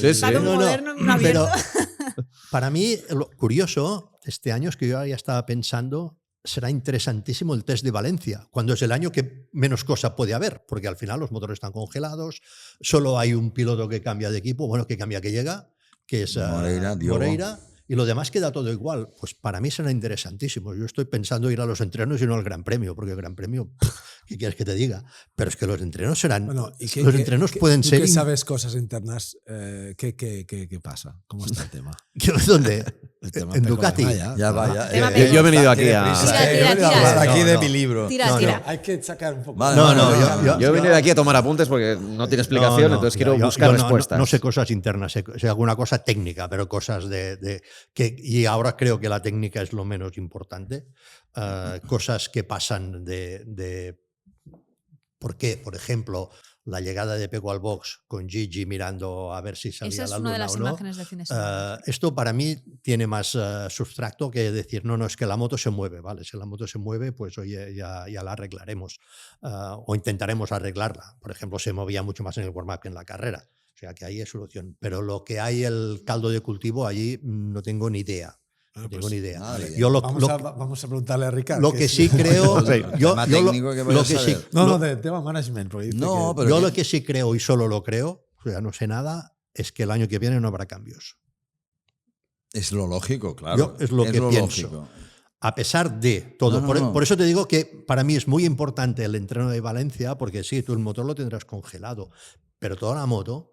Sí, sí. Algo moderno en un abierto. Pero para mí, lo curioso este año es que yo ya estaba pensando, será interesantísimo el test de Valencia, cuando es el año que menos cosa puede haber, porque al final los motores están congelados, solo hay un piloto que cambia de equipo, bueno, que cambia, que llega, que es Moreira, Diogo. Moreira, y lo demás queda todo igual, pues para mí será interesantísimo. Yo estoy pensando ir a los entrenos y no al Gran Premio, porque el Gran Premio, ¿qué quieres que te diga? Pero es que los entrenos serán... Bueno, ¿y los entrenos pueden ser... ¿Qué sabes cosas internas? ¿Qué pasa? ¿Cómo está el tema? ¿Dónde? El tema En Peko Ducati. Bagnaia. Ya vaya. Yo he venido aquí a... Tira. Aquí de No. mi libro. Tira. Hay que sacar un poco. Vale, No, vale, no, vale. Yo he venido aquí a tomar apuntes porque no tiene explicación, No, entonces mira, quiero yo buscar no- respuestas. No sé cosas internas, sé alguna cosa técnica, pero cosas y ahora creo que la técnica es lo menos importante. Cosas que pasan ¿por qué? Por ejemplo, la llegada de Peko al box con Gigi mirando a ver si salía Esa es la una de luna las o no. imágenes del fin de semana. Esto para mí tiene más sustrato que decir, no, es que la moto se mueve, ¿vale? Si la moto se mueve, pues oye, ya la arreglaremos o intentaremos arreglarla. Por ejemplo, se movía mucho más en el warm-up que en la carrera. O sea, que ahí es solución. Pero lo que hay, el caldo de cultivo, allí no tengo ni idea. No tengo ni idea. vale. Yo Vamos a preguntarle a Ricardo. lo que sí creo... Tema técnico que voy a saber. No, del tema management. Porque dice No, que- pero Yo que- lo que sí creo, y solo lo creo, o sea, no sé nada, es que el año que viene no habrá cambios. es lo lógico, claro. Yo es lo que pienso. lógico. A pesar de todo. No, no, por, no. por eso te digo que para mí es muy importante el entreno de Valencia, porque sí, tú el motor lo tendrás congelado, pero toda la moto,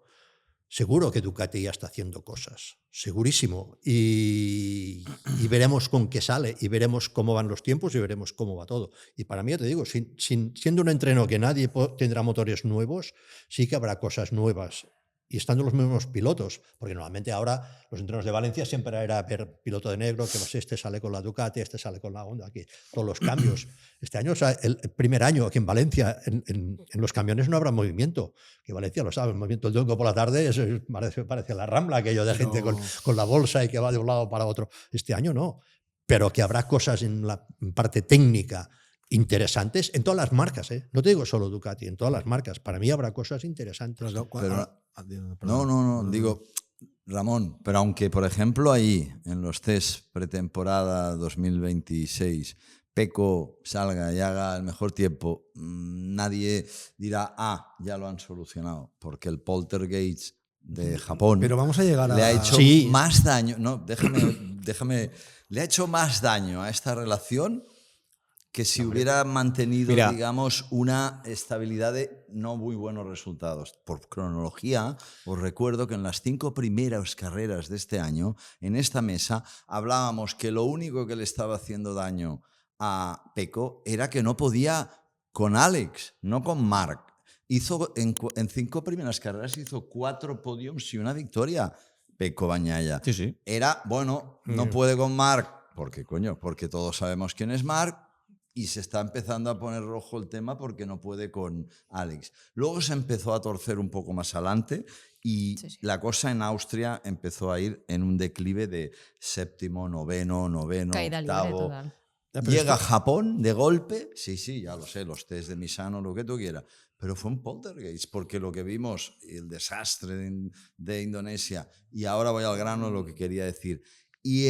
seguro que Ducati ya está haciendo cosas, segurísimo. Y veremos con qué sale, y veremos cómo van los tiempos, y veremos cómo va todo. Y para mí, ya te digo, siendo un entreno que nadie tendrá motores nuevos, sí que habrá cosas nuevas. Y estando los mismos pilotos, porque normalmente ahora los entrenos de Valencia siempre era ver piloto de negro, que este sale con la Ducati, este sale con la Honda, aquí todos los cambios. Este año, o sea, el primer año aquí en Valencia, en los camiones no habrá movimiento, que Valencia lo sabe, el movimiento el domingo por la tarde parece la Rambla, aquello de gente con la bolsa y que va de un lado para otro. Este año no, pero que habrá cosas en la parte técnica interesantes en todas las marcas, ¿eh? No te digo solo Ducati, en todas las marcas. Para mí habrá cosas interesantes. No, digo, Ramón, pero aunque, por ejemplo, ahí, en los test pretemporada 2026, Peko salga y haga el mejor tiempo, nadie dirá, ya lo han solucionado, porque el poltergeist de Japón Pero vamos a llegar a... le ha hecho Sí. más daño. No, déjame. Le ha hecho más daño a esta relación que si hubiera mantenido, Mira. digamos, una estabilidad de no muy buenos resultados. Por cronología, os recuerdo que en las 5 primeras carreras de este año, en esta mesa, hablábamos que lo único que le estaba haciendo daño a Peko era que no podía con Alex, no con Marc. Hizo en 5 primeras carreras hizo 4 podiums y una victoria. Peko Bagnaia. Sí. Era, no puede con Marc, porque todos sabemos quién es Marc, y se está empezando a poner rojo el tema porque no puede con Alex. Luego se empezó a torcer un poco más adelante y la cosa en Austria empezó a ir en un declive de séptimo, noveno, Caída libre octavo. total. Llega a Japón de golpe, sí, ya lo sé, los test de Misano, lo que tú quieras, pero fue un poltergeist, porque lo que vimos, el desastre de Indonesia, y ahora voy al grano de lo que quería decir, y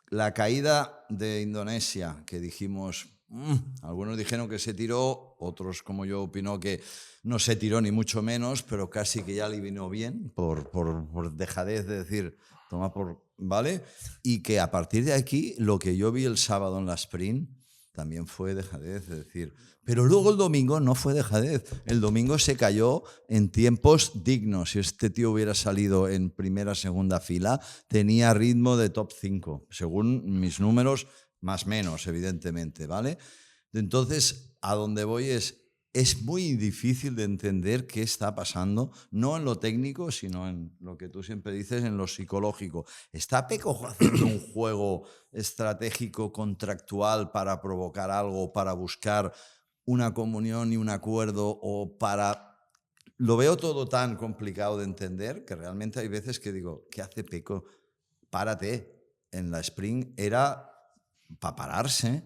la caída de Indonesia, que dijimos, algunos dijeron que se tiró, otros como yo opinó que no se tiró ni mucho menos, pero casi que ya le vino bien por dejadez de decir, toma ¿vale? Y que a partir de aquí, lo que yo vi el sábado en la sprint también fue dejadez, es decir, pero luego el domingo no fue dejadez, el domingo se cayó en tiempos dignos. Si este tío hubiera salido en primera, segunda fila, tenía ritmo de top 5, según mis números, más menos, evidentemente, ¿vale? Entonces, a donde voy es muy difícil de entender qué está pasando, no en lo técnico, sino en lo que tú siempre dices, en lo psicológico. ¿Está Peko haciendo un juego estratégico, contractual para provocar algo, para buscar una comunión y un acuerdo o para... Lo veo todo tan complicado de entender que realmente hay veces que digo, ¿qué hace Peko? Párate. En la sprint era para pararse.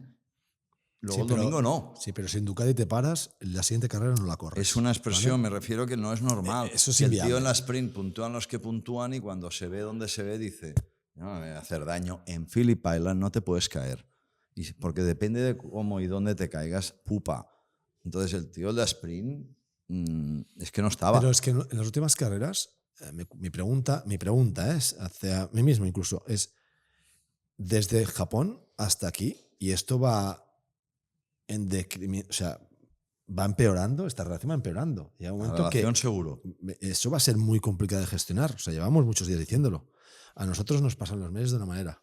Luego el domingo no. Sí, pero si en Ducati te paras, la siguiente carrera no la corres. Es una expresión, ¿vale? Me refiero que no es normal. Eso es que el inviable. tío en la sprint puntúan los que puntúan y cuando se ve donde se ve dice, no me voy a hacer daño. En Phillip Island no te puedes caer. Porque depende de cómo y dónde te caigas, pupa. Entonces el tío de la sprint es que no estaba. Pero es que en las últimas carreras mi pregunta es hacia mí mismo incluso, es desde Japón hasta aquí, y esto va va empeorando, esta relación va empeorando. Llega un momento que seguro. eso va a ser muy complicado de gestionar. O sea, llevamos muchos días diciéndolo. A nosotros nos pasan los meses de una manera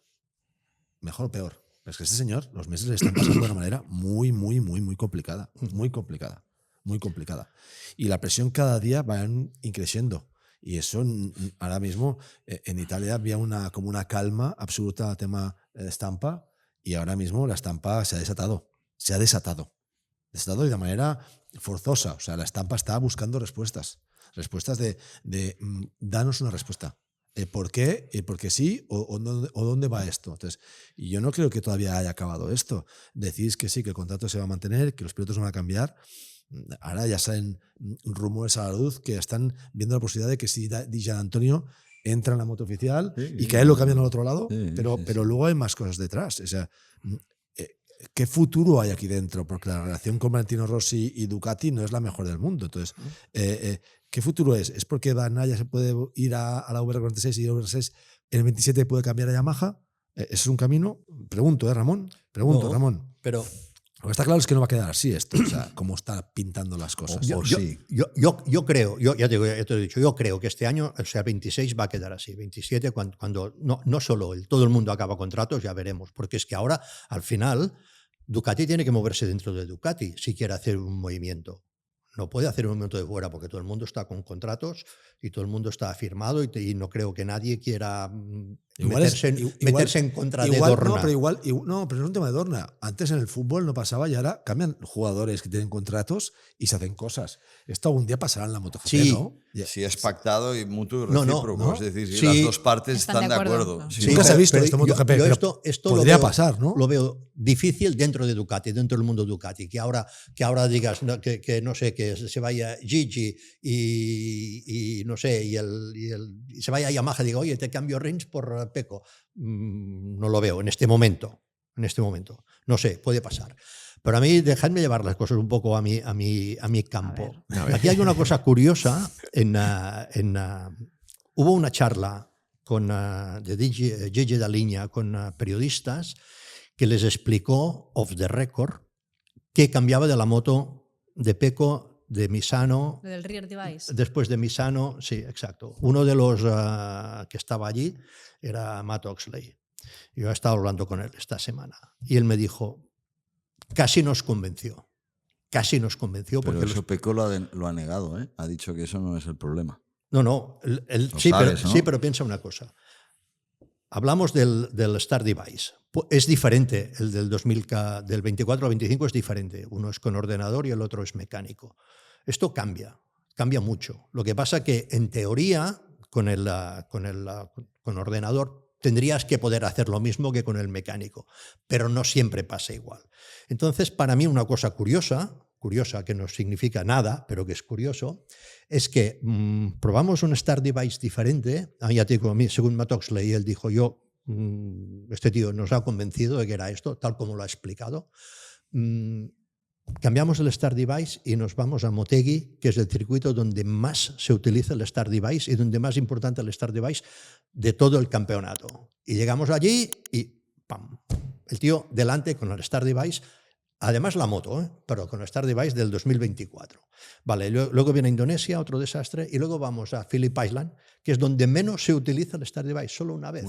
mejor o peor. Pero es que a este señor los meses le están pasando de una manera muy, muy, muy, muy complicada. Muy complicada. Muy complicada. Y la presión cada día va increciendo. Y eso ahora mismo en Italia había como una calma absoluta al tema Stampa, y ahora mismo la Stampa se ha desatado. Se ha desatado y de manera forzosa. O sea, la Stampa está buscando respuestas de danos una respuesta. ¿Por qué? ¿Por qué sí? ¿O dónde va esto? Entonces, y yo no creo que todavía haya acabado esto. Decís que sí, que el contrato se va a mantener, que los pilotos van a cambiar. Ahora ya salen rumores a la luz que están viendo la posibilidad de que si Di Giannantonio entra en la moto oficial y que a él lo cambian al otro lado, pero luego hay más cosas detrás. O sea, ¿qué futuro hay aquí dentro? Porque la relación con Valentino Rossi y Ducati no es la mejor del mundo. Entonces, ¿qué futuro es? ¿Es porque Bagnaia se puede ir a la VR46 y la VR6 en el 27 puede cambiar a Yamaha? ¿Eso es un camino? Pregunto, Ramón. Ramón. Pero lo que está claro es que no va a quedar así esto, o sea, cómo está pintando las cosas. Yo creo, ya te he dicho, yo creo que este año, o sea, 26 va a quedar así. 27, cuando no solo todo el mundo acaba contratos, ya veremos. Porque es que ahora, al final, Ducati tiene que moverse dentro de Ducati si quiere hacer un movimiento. No puede hacer un movimiento de fuera porque todo el mundo está con contratos y todo el mundo está firmado y no creo que nadie quiera meterse en contra de Dorna. No, pero no es un tema de Dorna. Antes en el fútbol no pasaba y ahora cambian jugadores que tienen contratos y se hacen cosas. Esto algún día pasará en la MotoGP, sí, ¿no? Si es pactado y mutuo y recíproco. No. Es decir, si Sí, las dos partes están de acuerdo. ¿No? Sí, Nunca se ha visto pero esto en MotoGP, yo pero esto podría pasar, ¿no? Lo veo difícil dentro de Ducati, dentro del mundo Ducati, que ahora digas que no sé, que se vaya Gigi y no sé, y se vaya a Yamaha y diga, oye, te cambio Rins por Pecco. No lo veo en este momento. No sé, puede pasar. Pero a mí, dejadme llevar las cosas un poco a mi campo. A ver. Aquí hay una cosa curiosa. Hubo una charla de Gigi Dall'Igna con periodistas que les explicó, off the record, qué cambiaba de la moto de Pecco, de Misano. Lo del rear device. Después de Misano, sí, exacto. Uno de los que estaba allí era Matt Oxley. Yo he estado hablando con él esta semana y él me dijo, casi nos convenció. Pero Porque eso Pecco lo ha negado, ¿eh? Ha dicho que eso no es el problema. No, sí, sabes, ¿no? sí, pero piensa una cosa. Hablamos del Start Device. Es diferente, el del 24 al 25 es diferente. Uno es con ordenador y el otro es mecánico. Esto cambia mucho. Lo que pasa que en teoría con ordenador tendrías que poder hacer lo mismo que con el mecánico, pero no siempre pasa igual. Entonces, para mí una cosa curiosa, que no significa nada, pero que es curioso, es que probamos un Start Device diferente. Ya te digo, a mí, según Matt Oxley, él dijo, este tío nos ha convencido de que era esto, tal como lo ha explicado. Cambiamos el Start Device y nos vamos a Motegi, que es el circuito donde más se utiliza el Start Device y donde más importante el Start Device de todo el campeonato. Y llegamos allí y ¡pam! El tío delante con el Start Device, además la moto, pero con el Start Device del 2024. Vale, luego viene Indonesia, otro desastre, y luego vamos a Phillip Island, que es donde menos se utiliza el Start Device, solo una vez.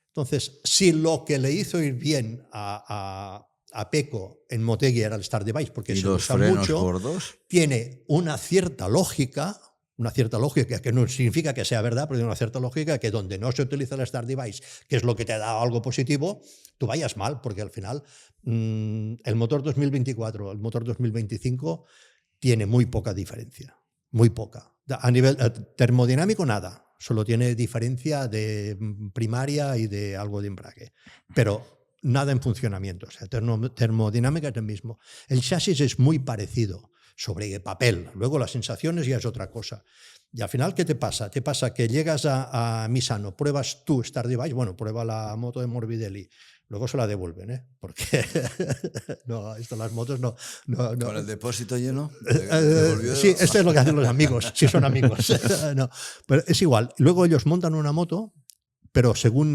Entonces, si lo que le hizo ir bien a Pecco en Motegi era el Start Device, porque se usa mucho, gordos? Tiene una cierta lógica, que no significa que sea verdad, pero tiene una cierta lógica que donde no se utiliza el Start Device, que es lo que te da algo positivo, tú vayas mal, porque al final el motor 2024, el motor 2025 tiene muy poca diferencia, muy poca. A nivel termodinámico nada, solo tiene diferencia de primaria y de algo de embrague, pero nada en funcionamiento, o sea, termodinámica es el mismo. El chasis es muy parecido sobre papel, luego las sensaciones ya es otra cosa. Y al final, ¿qué te pasa? Te pasa que llegas a Misano, pruebas tu Start Device, prueba la moto de Morbidelli, Luego se la devuelven, ¿eh? Porque no, esto las motos no. ¿Con el depósito lleno? Sí, esto es lo que hacen los amigos, si son amigos. No, pero es igual. Luego ellos montan una moto, pero según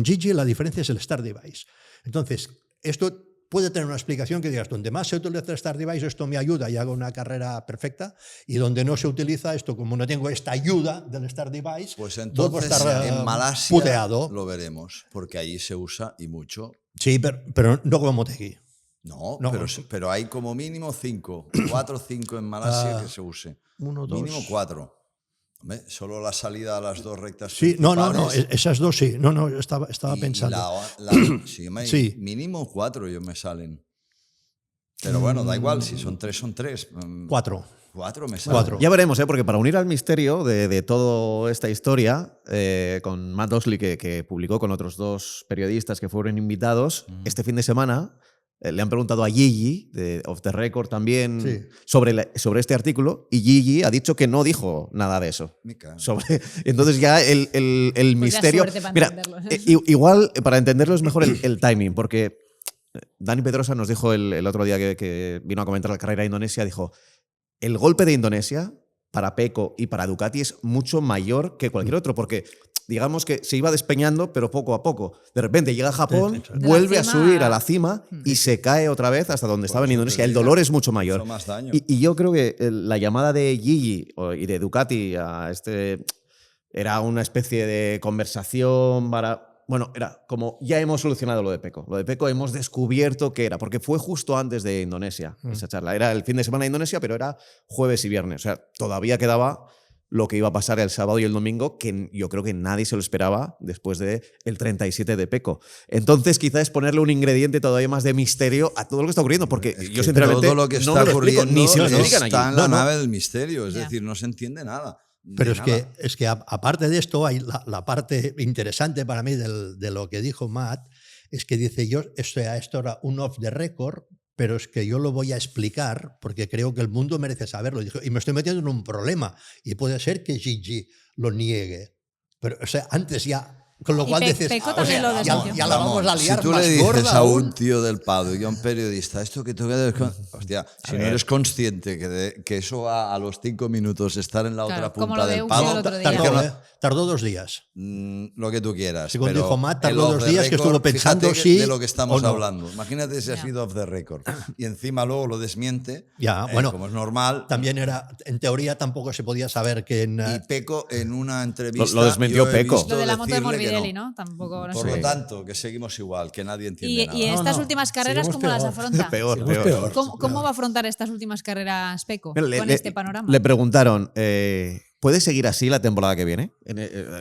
Gigi, la diferencia es el Start Device. Entonces, esto puede tener una explicación que digas, donde más se utiliza el Start Device, esto me ayuda y hago una carrera perfecta, y donde no se utiliza esto, como no tengo esta ayuda del Start Device, pues entonces estar, en Malasia puteado. Lo veremos, porque allí se usa y mucho. Sí, pero no como Motegi. No, No. pero hay como mínimo 4 o 5 en Malasia que se use. 1, 2. Mínimo 4. Hombre, solo la salida a las 2 rectas. Sí, no, principales. esas 2 sí. No, estaba pensando. Sí, mínimo 4 yo me salen. Pero bueno, da igual, si son 3, son 3. 4. 4 me salen. 4. Ya veremos, porque para unir al misterio de toda esta historia, con Matt Osley, que publicó con otros 2 periodistas que fueron invitados, este fin de semana le han preguntado a Gigi, de Off the Record también, Sí. sobre este artículo, y Gigi ha dicho que no dijo nada de eso. Entonces ya el misterio... suerte para Mira, entenderlo. igual para entenderlo es mejor el timing, porque Dani Pedrosa nos dijo el otro día que vino a comentar la carrera de Indonesia, dijo, el golpe de Indonesia para Pecco y para Ducati es mucho mayor que cualquier otro, porque digamos que se iba despeñando, pero poco a poco. De repente llega a Japón, vuelve a subir a la cima y se cae otra vez hasta donde estaba en Indonesia. El dolor es mucho mayor. Hizo más daño. Y yo creo que la llamada de Gigi y de Ducati a era una especie de conversación para... Bueno, era como, ya hemos solucionado lo de Pecco. Lo de Pecco hemos descubierto qué era, porque fue justo antes de Indonesia esa charla. Era el fin de semana de Indonesia, pero era jueves y viernes. O sea, todavía quedaba lo que iba a pasar el sábado y el domingo, que yo creo que nadie se lo esperaba después del 37 de Pecco. Entonces, quizás es ponerle un ingrediente todavía más de misterio a todo lo que está ocurriendo, porque yo sinceramente todo lo que no está me lo explico, ocurriendo ni se lo explican está allí. en la nave del misterio, es Ya. decir, no se entiende nada. Pero de es nada. que aparte de esto, hay la parte interesante para mí de lo que dijo Matt, es que dice, esto era un off the record, pero es que yo lo voy a explicar porque creo que el mundo merece saberlo. Y me estoy metiendo en un problema y puede ser que Gigi lo niegue. Pero, o sea, antes ya... Con lo Y cual dices, Pecco también lo desmintió. ya la vamos a liar si tú más le dices gorda a aún. un tío del paddock y a un periodista, esto que toca de... Hostia, si no eres consciente que eso va a los 5 minutos estar en la Claro, otra como punta lo de del Uxio el paddock, otro día. Tardó 2 días. Lo que tú quieras. Según pero dijo Matt, el tardó off 2 the días que record, estuvo pensando fíjate si de lo que estamos o no. hablando. Imagínate si ha sido off the record. Y encima luego lo desmiente, Ya, bueno, como es normal. también era, en teoría tampoco se podía saber que en... Y Pecco en una entrevista... Lo desmintió yo he Pecco. visto Lo de la moto de decirle que Morbidelli, ¿no? Tampoco, no Por sé. lo tanto, que seguimos igual, que nadie entiende Y nada. estas No, últimas carreras, seguimos ¿cómo las peor. afronta? Peor. ¿Cómo va a afrontar estas últimas carreras Pecco con este panorama? Le preguntaron, ¿puede seguir así la temporada que viene?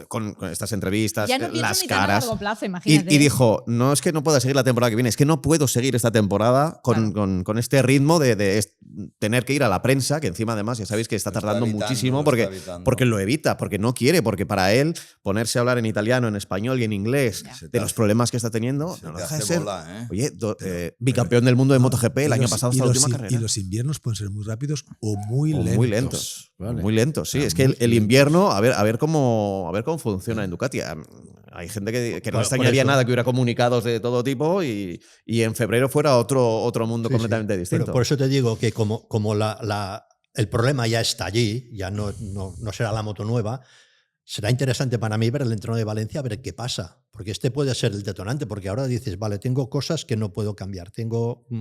Con estas entrevistas, Ya no pienso las ni tan a caras. largo plazo, imagínate. Y dijo, no es que no pueda seguir la temporada que viene, es que no puedo seguir esta temporada con este ritmo de tener que ir a la prensa, que encima además ya sabéis que está Lo está tardando evitando, muchísimo lo porque, está evitando. porque lo evita, porque no quiere, porque para él ponerse a hablar en italiano, en español y en inglés Ya. de los problemas que está teniendo, Se no te deja de hace ser. bola, ¿eh? Oye, bicampeón del mundo de MotoGP el año pasado hasta la última carrera. Y los inviernos pueden ser muy rápidos o muy O lentos. muy lentos. Vale. Muy lentos, sí. Ah, Es que muy el lentos. invierno, a ver cómo funciona en Ducati. Hay gente que no Por extrañaría eso. nada que hubiera comunicados de todo tipo y en febrero fuera otro mundo Sí, completamente sí. distinto. Pero por eso te digo que como el problema ya está allí, ya no será la moto nueva, será interesante para mí ver el entreno de Valencia, a ver qué pasa. Porque este puede ser el detonante, porque ahora dices, vale, tengo cosas que no puedo cambiar,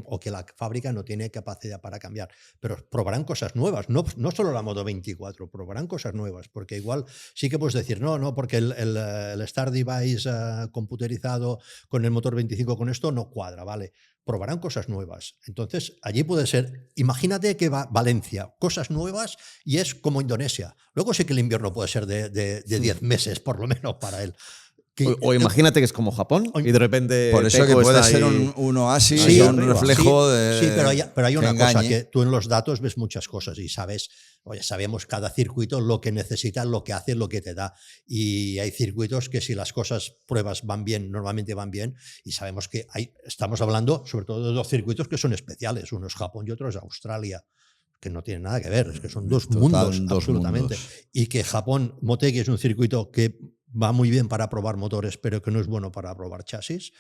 o que la fábrica no tiene capacidad para cambiar, pero probarán cosas nuevas, no solo la moto 24, probarán cosas nuevas, porque igual sí que puedes decir, no, porque el Start Device computerizado con el motor 25 con esto no cuadra, vale. Probarán cosas nuevas. Entonces, allí puede ser, imagínate que va Valencia, cosas nuevas y es como Indonesia. Luego sí que el invierno puede ser de 10 meses, por lo menos para él. O imagínate que es como Japón y de repente. Por eso Pecco que puede está ser ahí. un oasis, Sí, un arriba. reflejo de. Sí, pero hay una cosa, engañe. que tú en los datos ves muchas cosas y sabemos cada circuito lo que necesita, lo que hace, lo que te da. Y hay circuitos que si las pruebas van bien, normalmente van bien, y sabemos que estamos hablando sobre todo de 2 circuitos que son especiales, uno es Japón y otro es Australia, que no tienen nada que ver, es que son 2 mundos, dos absolutamente. mundos. Y que Japón, Motegi es un circuito que va muy bien para probar motores, pero que no es bueno para probar chasis.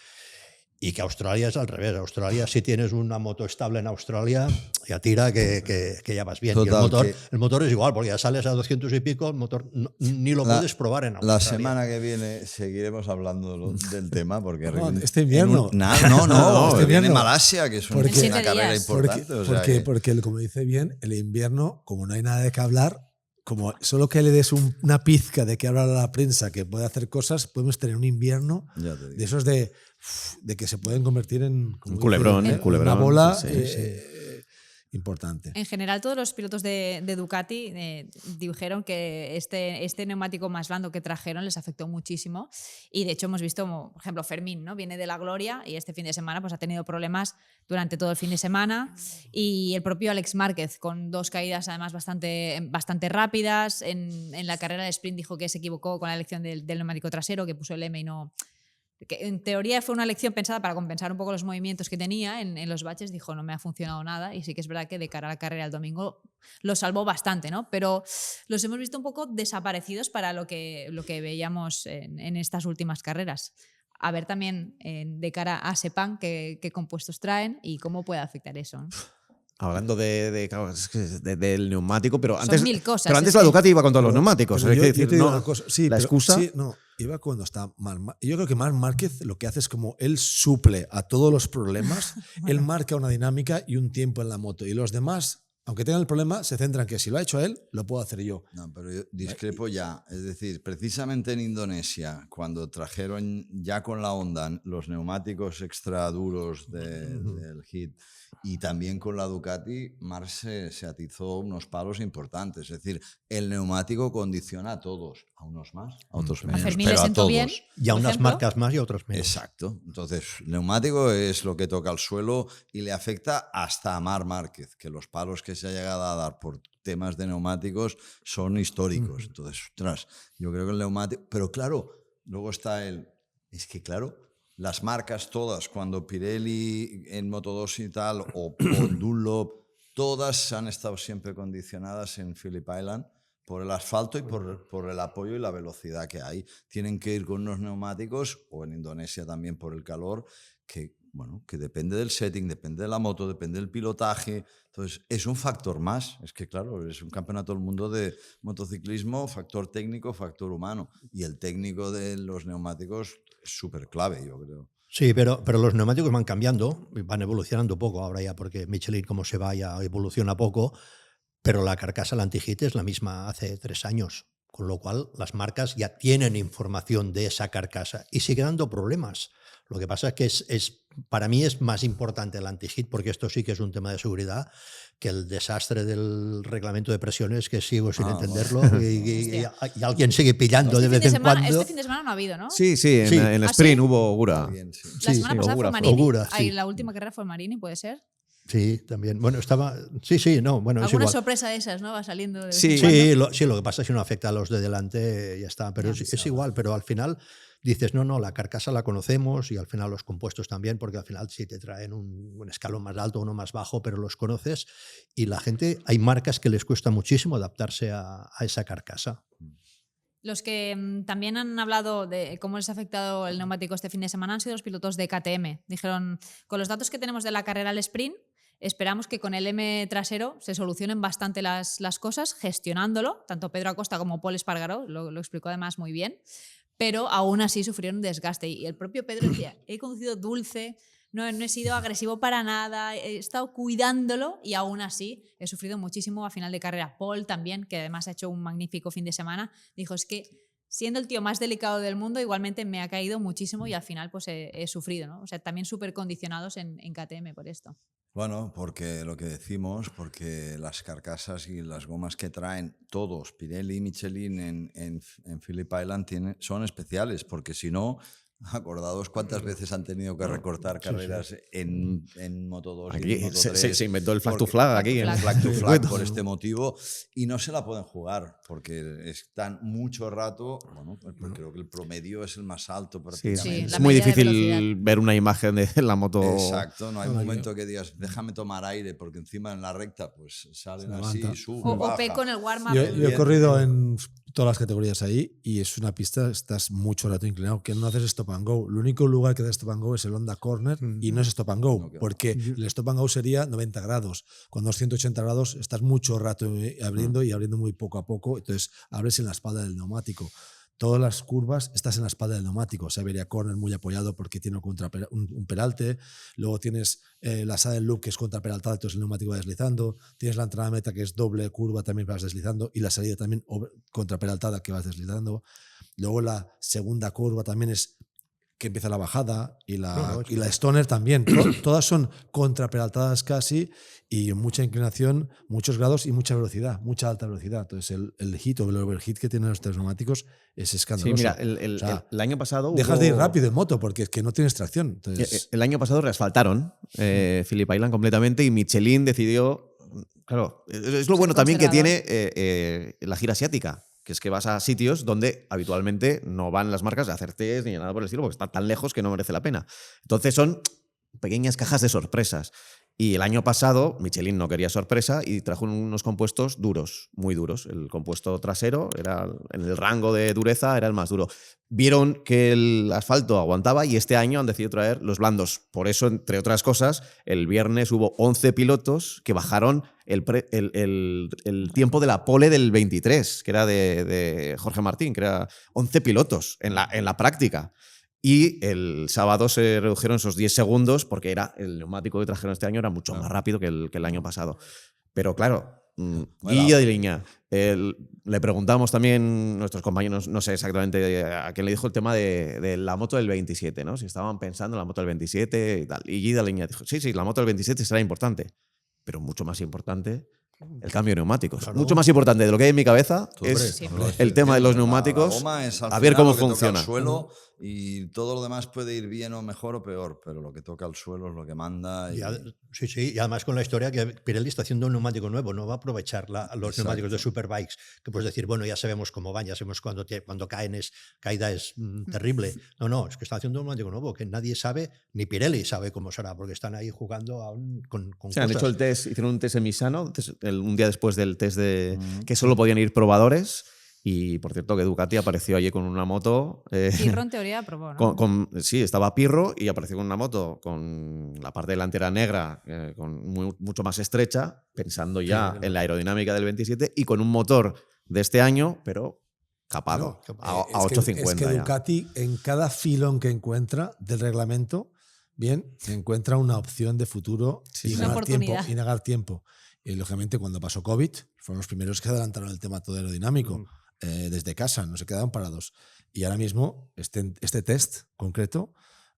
Y que Australia es al revés. Australia, si tienes una moto estable en Australia, ya tira que ya vas bien. Total, y el motor es igual, porque ya sales a 200 y pico, el motor ni lo puedes probar en Australia. La semana que viene seguiremos hablando del tema, porque este invierno. Este viene Malasia, que es una carrera importante. Porque, como dice bien, el invierno, como no hay nada de qué hablar, como solo que le des una pizca de que hablar a la prensa que puede hacer cosas, podemos tener un invierno de esos de que se pueden convertir en un culebrón, una bola importante. En general, todos los pilotos de Ducati dijeron que este neumático más blando que trajeron les afectó muchísimo. Y de hecho hemos visto, por ejemplo, Fermín, ¿no? Viene de la gloria y este fin de semana pues, ha tenido problemas durante todo el fin de semana. Y el propio Alex Márquez, con 2 caídas además bastante rápidas. En la carrera de sprint dijo que se equivocó con la elección del neumático trasero, que puso el M y no... que en teoría fue una elección pensada para compensar un poco los movimientos que tenía en los baches. Dijo, no me ha funcionado nada, y sí que es verdad que de cara a la carrera del domingo lo salvó bastante, ¿no? Pero los hemos visto un poco desaparecidos para lo que veíamos en estas últimas carreras. A ver también de cara a Sepang qué compuestos traen y cómo puede afectar eso, ¿no? Hablando del neumático, pero son antes, mil cosas, pero antes la Ducati iba con todos los neumáticos. Yo decir, te digo no, una cosa. Sí, la excusa. Sí, no, iba cuando está mal. Yo creo que Marc Márquez lo que hace es como él suple a todos los problemas, él marca una dinámica y un tiempo en la moto. Y los demás, aunque tengan el problema, se centran que si lo ha hecho él, lo puedo hacer yo. No, pero yo discrepo ya. Es decir, precisamente en Indonesia, cuando trajeron ya con la Honda los neumáticos extra duros del Hit, y también con la Ducati, Marc se atizó unos palos importantes. Es decir, el neumático condiciona a todos, a unos más, a otros menos, pero a todos. Bien, y a unas marcas más y a otros menos. Exacto. Entonces, el neumático es lo que toca al suelo y le afecta hasta a Marc Márquez, que los palos que se ha llegado a dar por temas de neumáticos son históricos. Entonces, ostras, yo creo que el neumático... Pero claro, luego está es que claro... Las marcas todas, cuando Pirelli en Moto2 y tal, o Dunlop, todas han estado siempre condicionadas en Phillip Island por el asfalto y por el apoyo y la velocidad que hay. Tienen que ir con unos neumáticos, o en Indonesia también por el calor, que depende del setting, depende de la moto, depende del pilotaje. Entonces, es un factor más. Es que, claro, es un campeonato del mundo de motociclismo, factor técnico, factor humano. Y el técnico de los neumáticos es súper clave, yo creo. Sí, pero los neumáticos van cambiando, van evolucionando poco ahora ya, porque Michelin, como se va, ya evoluciona poco, pero la carcasa, la anti-hit, es la misma hace 3 años. Con lo cual, las marcas ya tienen información de esa carcasa y sigue dando problemas. Lo que pasa es que para mí es más importante el anti-hit, porque esto sí que es un tema de seguridad, que el desastre del reglamento de presiones, que sigo sin entenderlo, y alguien sigue pillando de vez en cuando. Este fin de semana no ha habido, ¿no? Sí, en sprint hubo Ogura. La semana pasada fue Marini. Ogura, sí. La última carrera fue Marini, ¿puede ser? Sí, también. Bueno, estaba... Bueno, alguna sorpresa de esas, ¿no? Va saliendo de sí, lo que pasa es que no afecta a los de delante, ya está. Pero es igual, pero al final dices, no, la carcasa la conocemos, y al final los compuestos también, porque al final sí te traen un escalón más alto, uno más bajo, pero los conoces, y la gente, hay marcas que les cuesta muchísimo adaptarse a esa carcasa. Los que también han hablado de cómo les ha afectado el neumático este fin de semana han sido los pilotos de KTM. Dijeron, con los datos que tenemos de la carrera al sprint, esperamos que con el M trasero se solucionen bastante las cosas, gestionándolo. Tanto Pedro Acosta como Pol Espargaró lo explicó además muy bien, pero aún así sufrieron un desgaste. Y el propio Pedro decía, he conducido dulce, no he sido agresivo para nada, he estado cuidándolo y aún así he sufrido muchísimo a final de carrera. Paul también, que además ha hecho un magnífico fin de semana, dijo, es que siendo el tío más delicado del mundo, igualmente me ha caído muchísimo y al final pues he sufrido, ¿no? O sea, también súper condicionados en KTM por esto. Bueno, porque lo que decimos, porque las carcasas y las gomas que traen todos, Pirelli y Michelin en Phillip Island, son especiales, porque si no, acordaos cuántas veces han tenido que recortar carreras en Moto2 aquí, y en Moto3. Se inventó el flag to flag aquí. El flag to flag por este motivo, y no se la pueden jugar porque están mucho rato. Bueno, pues creo que el promedio es el más alto prácticamente. Es muy difícil ver una imagen de la moto. Exacto, no hay momento que digas déjame tomar aire, porque encima en la recta pues salen así, suben, o P con el warm-up. Yo he corrido en todas las categorías ahí y es una pista, estás mucho rato inclinado, que no haces stop and go. El único lugar que hace stop and go es el Honda Corner y no es stop and go, porque el stop and go sería 90 grados. Cuando es 180 grados estás mucho rato abriendo y abriendo muy poco a poco, entonces abres en la espalda del neumático. Todas las curvas estás en la espalda del neumático. Saberia Corner muy apoyado porque tiene un peralte. Luego tienes la saddle loop que es contraperaltada, entonces el neumático va deslizando. Tienes la entrada meta que es doble curva, también vas deslizando. Y la salida también contraperaltada que vas deslizando. Luego la segunda curva también es que empieza la bajada y la stoner también. Todas son contraperaltadas casi y mucha inclinación, muchos grados y mucha velocidad, mucha alta velocidad. Entonces el hit o el overheat que tienen los tres neumáticos es escandaloso. Sí, mira, el año pasado dejas de ir rápido en moto porque es que no tienes tracción. Entonces, el año pasado reasfaltaron Phillip Island completamente y Michelin decidió... Claro, es lo bueno también que tiene la gira asiática, que es que vas a sitios donde habitualmente no van las marcas a hacer test ni nada por el estilo, porque están tan lejos que no merece la pena. Entonces son pequeñas cajas de sorpresas. Y el año pasado Michelin no quería sorpresa y trajo unos compuestos duros, muy duros. El compuesto trasero era en el rango de dureza era el más duro. Vieron que el asfalto aguantaba y este año han decidido traer los blandos. Por eso, entre otras cosas, el viernes hubo 11 pilotos que bajaron el tiempo de la pole del 23, que era de Jorge Martín, que era 11 pilotos en la práctica. Y el sábado se redujeron esos 10 segundos porque el neumático que trajeron este año era mucho más rápido que el año pasado. Pero claro, Guilla de Liña. Le preguntamos también nuestros compañeros, no sé exactamente a quién le dijo el tema de la moto del 27, ¿no? Si estaban pensando en la moto del 27 y tal. Y Guilla de Liña dijo, sí, la moto del 27 será importante, pero mucho más importante el cambio de neumáticos. Claro. Mucho más importante de lo que hay en mi cabeza es el tema de los neumáticos. La goma es a ver cómo funciona. El suelo y todo lo demás puede ir bien o mejor o peor, pero lo que toca al suelo es lo que manda. Sí, y además con la historia que Pirelli está haciendo un neumático nuevo, no va a aprovechar los neumáticos de Superbikes, que puedes decir, bueno, ya sabemos cómo van, ya sabemos cuando caen caída es terrible. No, es que está haciendo un neumático nuevo que nadie sabe, ni Pirelli sabe cómo será, porque están ahí jugando aún con cosas. Han hecho el test, hicieron un test en Misano, un día después del test de que solo podían ir probadores. Y por cierto que Ducati apareció allí con una moto. Pirro en teoría probó, ¿no? Sí, estaba Pirro y apareció con una moto con la parte delantera negra, mucho más estrecha, pensando ya en la aerodinámica del 27 y con un motor de este año, pero capado, a 850. Es que Ducati en cada filón que encuentra del reglamento, encuentra una opción de futuro y ganar tiempo. Y lógicamente cuando pasó COVID, fueron los primeros que adelantaron el tema todo aerodinámico. Desde casa, no se quedaban parados. Y ahora mismo este test concreto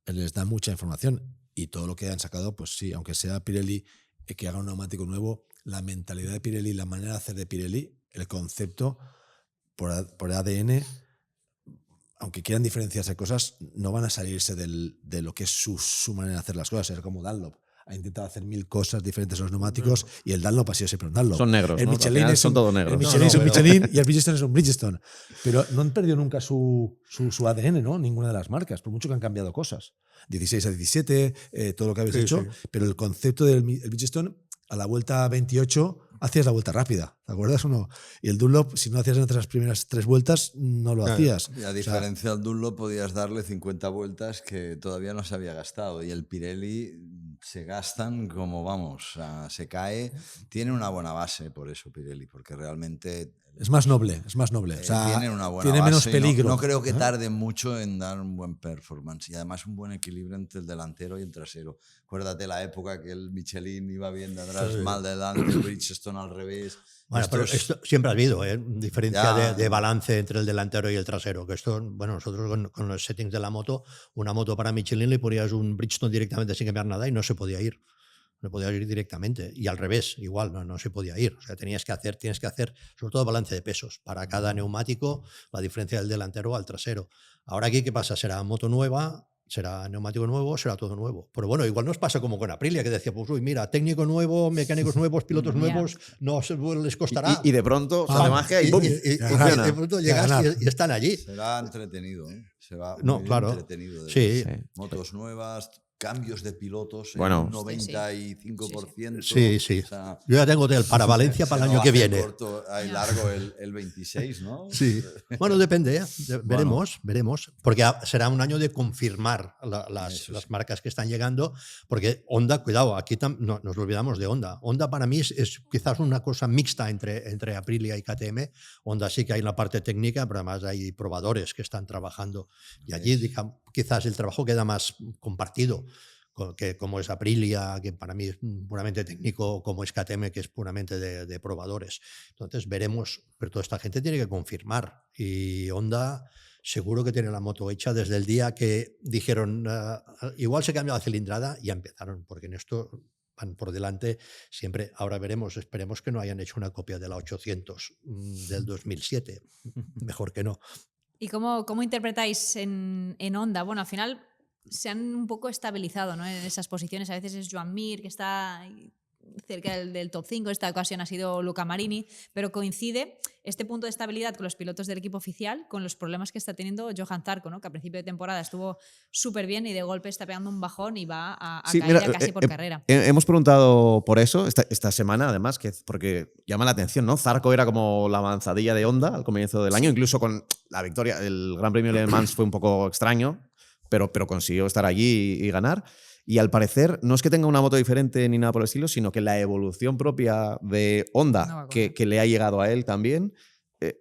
les da mucha información y todo lo que han sacado, pues sí, aunque sea Pirelli que haga un neumático nuevo, la mentalidad de Pirelli, la manera de hacer de Pirelli, el concepto por ADN, aunque quieran diferenciarse cosas, no van a salirse de lo que es su manera de hacer las cosas, es como Dunlop. Ha intentado hacer 1000 cosas diferentes a los neumáticos y el Dunlop ha sido siempre un Dunlop. Son negros, el Michelin son todos negros. El Michelin es un Michelin y el Bridgestone es un Bridgestone. Pero no han perdido nunca su ADN, ¿no? Ninguna de las marcas, por mucho que han cambiado cosas. 16 a 17, todo lo que habéis hecho, pero el concepto del Bridgestone, a la vuelta 28 hacías la vuelta rápida, ¿te acuerdas o no? Y el Dunlop, si no hacías entre las primeras 3 vueltas, no lo hacías. Y a diferencia del Dunlop podías darle 50 vueltas que todavía no se había gastado. Y el Pirelli se gastan como, se cae. Tiene una buena base por eso Pirelli, porque realmente... Es más noble. O sea, tiene una buena tiene base, menos peligro. No creo que tarde mucho en dar un buen performance y además un buen equilibrio entre el delantero y el trasero. Acuérdate la época que el Michelin iba bien de atrás, mal de delante, el Bridgestone al revés. Bueno, pero esto siempre ha habido diferencia de balance entre el delantero y el trasero. Que esto, nosotros con los settings de la moto, una moto para Michelin le ponías un Bridgestone directamente sin cambiar nada y no se podía ir. No podías ir directamente. Y al revés, igual, no se podía ir. O sea, tienes que hacer, sobre todo, balance de pesos. Para cada neumático, la diferencia del delantero al trasero. Ahora aquí, ¿qué pasa? ¿Será moto nueva? ¿Será neumático nuevo? ¿Será todo nuevo? Pero bueno, igual nos pasa como con Aprilia, que decía, pues mira, técnico nuevo, mecánicos nuevos, pilotos nuevos, no les costará. Y de pronto sale magia y ¡bum! Y de pronto llegas y están allí. Será entretenido, ¿eh? Se va muy entretenido. Sí. Motos nuevas, cambios de pilotos Bueno. en un 95%. Sí, sí. O sea, Yo ya tengo hotel para Valencia para el año que viene. Corto, hay largo el 26, ¿no? Sí. Bueno, depende, ¿eh? Veremos. Porque será un año de confirmar las marcas que están llegando. Porque Honda, cuidado, aquí no nos olvidamos de Honda. Honda para mí es quizás una cosa mixta entre Aprilia y KTM. Honda sí que hay la parte técnica, pero además hay probadores que están trabajando. Y allí quizás el trabajo queda más compartido, que como es Aprilia, que para mí es puramente técnico, como es KTM, que es puramente de probadores. Entonces veremos, pero toda esta gente tiene que confirmar. Y Honda seguro que tiene la moto hecha desde el día que dijeron, igual se cambia la cilindrada, y ya empezaron, porque en esto van por delante siempre. Ahora veremos, esperemos que no hayan hecho una copia de la 800 del 2007. Mejor que no. ¿Y cómo interpretáis en Honda? Bueno, al final se han un poco estabilizado, ¿no? En esas posiciones. A veces es Joan Mir, que está cerca del top 5. Esta ocasión ha sido Luca Marini, pero coincide este punto de estabilidad con los pilotos del equipo oficial con los problemas que está teniendo Johan Zarco, ¿no? Que a principio de temporada estuvo súper bien y de golpe está pegando un bajón y va a caer ya casi por carrera. Hemos preguntado por eso esta semana, además, porque llama la atención, ¿no? Zarco era como la avanzadilla de Honda al comienzo del año, incluso con la victoria. El Gran Premio de Le Mans fue un poco extraño, pero consiguió estar allí y ganar. Y al parecer no es que tenga una moto diferente ni nada por el estilo, sino que la evolución propia de Honda que le ha llegado a él también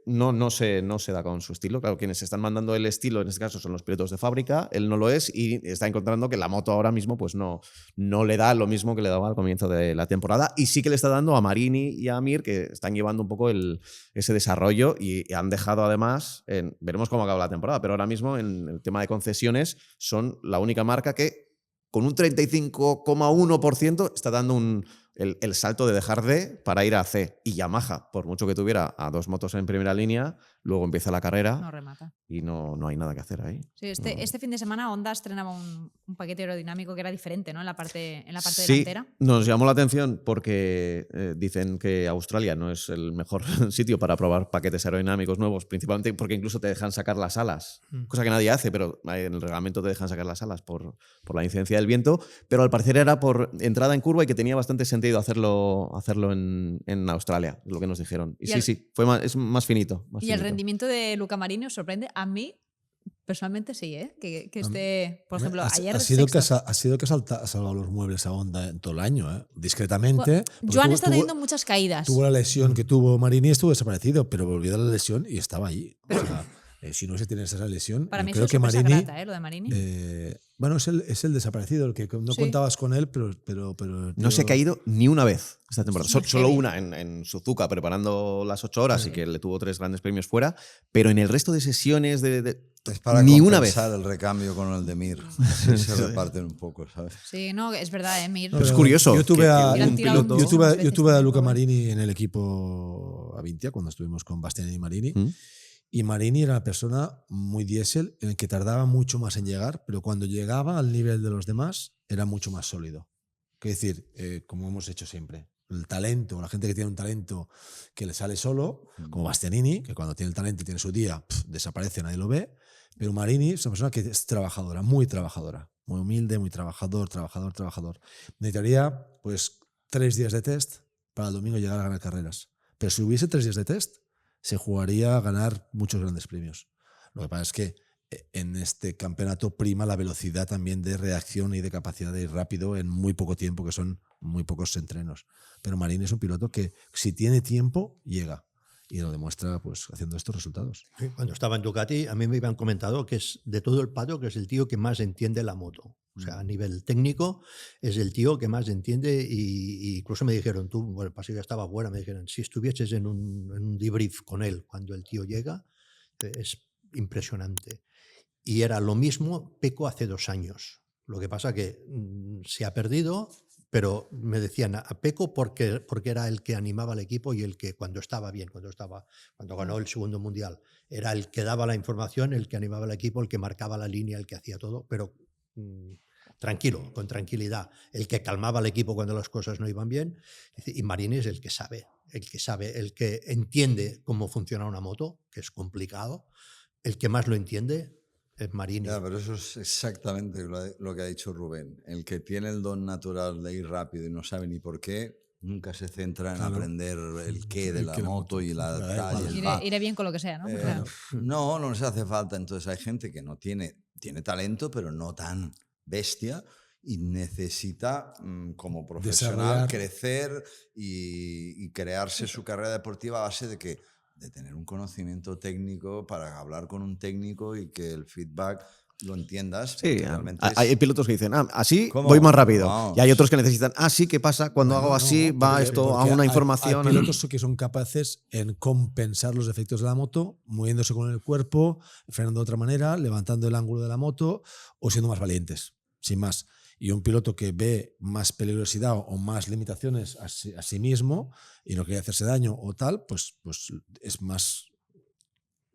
no se da con su estilo. Claro, quienes están mandando el estilo en este caso son los pilotos de fábrica, él no lo es y está encontrando que la moto ahora mismo pues no le da lo mismo que le daba al comienzo de la temporada, y sí que le está dando a Marini y a Mir, que están llevando un poco ese desarrollo y han dejado además, veremos cómo acaba la temporada, pero ahora mismo en el tema de concesiones son la única marca que con un 35,1% está dando el salto de dejar D para ir a C. Y Yamaha, por mucho que tuviera a dos motos en primera línea, luego empieza la carrera No remata. y no hay nada que hacer ahí. Sí, este fin de semana Honda estrenaba un paquete aerodinámico que era diferente, ¿no? En la parte Sí, delantera. Nos llamó la atención porque dicen que Australia no es el mejor sitio para probar paquetes aerodinámicos nuevos, principalmente porque incluso te dejan sacar las alas, cosa que nadie hace, pero en el reglamento te dejan sacar las alas por la incidencia del viento, pero al parecer era por entrada en curva y que tenía bastante sentido hacerlo en Australia, es lo que nos dijeron. Y sí, es más finito. ¿Y el rendimiento de Luca Marini os sorprende? A mí, personalmente, sí, ¿eh? Que esté, por ejemplo, ayer. Ha sido que ha salvado los muebles a Honda en todo el año, ¿eh? Discretamente. Joan está teniendo muchas caídas. Tuvo la lesión que tuvo Marini, estuvo desaparecido, pero volvió de la lesión y estaba allí. O sea, si no se tiene esa lesión, para mí creo es que Marini. Grata, lo de Marini. Bueno, es el desaparecido, el que no contabas con él, pero no se ha caído ni una vez esta temporada. Solo una en Suzuka, preparando las 8 horas y que le tuvo 3 grandes premios fuera, pero en el resto de sesiones es para ni una vez. el recambio con el de Mir. Así se reparten un poco, ¿sabes? Sí, no, es verdad, Mir. Es curioso. Yo tuve que a Luca Marini en el equipo Avintia cuando estuvimos con Bastianini y Marini. Y Marini era una persona muy diésel, en el que tardaba mucho más en llegar, pero cuando llegaba al nivel de los demás era mucho más sólido. Es decir, como hemos hecho siempre, el talento, la gente que tiene un talento que le sale solo, como Bastianini, que cuando tiene el talento y tiene su día, desaparece, nadie lo ve. Pero Marini es una persona que es trabajadora, muy humilde, muy trabajador. Necesitaría pues 3 días de test para el domingo llegar a ganar carreras. Pero si hubiese 3 días de test, se jugaría a ganar muchos grandes premios. Lo que pasa es que en este campeonato prima la velocidad también de reacción y de capacidad de ir rápido en muy poco tiempo, que son muy pocos entrenos. Pero Marini es un piloto que si tiene tiempo, llega. Y lo demuestra pues haciendo estos resultados. Sí, cuando estaba en Ducati, a mí me habían comentado que es de todo el paddock que es el tío que más entiende la moto. O sea, a nivel técnico es el tío que más entiende y incluso me dijeron, bueno, el pasillo estaba fuera, me dijeron, si estuvieses en un debrief con él cuando el tío llega, es impresionante. Y era lo mismo Pecco hace 2 años. Lo que pasa que se ha perdido, pero me decían a Pecco porque era el que animaba al equipo y el que cuando estaba bien, cuando ganó el segundo mundial, era el que daba la información, el que animaba al equipo, el que marcaba la línea, el que hacía todo, pero tranquilo, con tranquilidad, el que calmaba al equipo cuando las cosas no iban bien. Y Marini es el que sabe, el que entiende cómo funciona una moto, que es complicado, el que más lo entiende. Marini. Ya, pero eso es exactamente lo que ha dicho Rubén. El que tiene el don natural de ir rápido y no sabe ni por qué, nunca se centra en aprender el qué de la moto y la tal y el va. Iré bien con lo que sea, ¿no? Claro. No les hace falta. Entonces hay gente que no tiene talento, pero no tan bestia, y necesita como profesional crecer y crearse su carrera deportiva a base de tener un conocimiento técnico para hablar con un técnico y que el feedback lo entiendas. Sí, realmente hay pilotos que dicen, así ¿Cómo? voy más rápido. Vamos. Y hay otros que necesitan, sí, ¿qué pasa? Cuando hago así, va esto a una información. Hay pilotos que son capaces en compensar los efectos de la moto, moviéndose con el cuerpo, frenando de otra manera, levantando el ángulo de la moto o siendo más valientes, sin más. Y un piloto que ve más peligrosidad o más limitaciones a sí mismo y no quiere hacerse daño o tal, pues es más...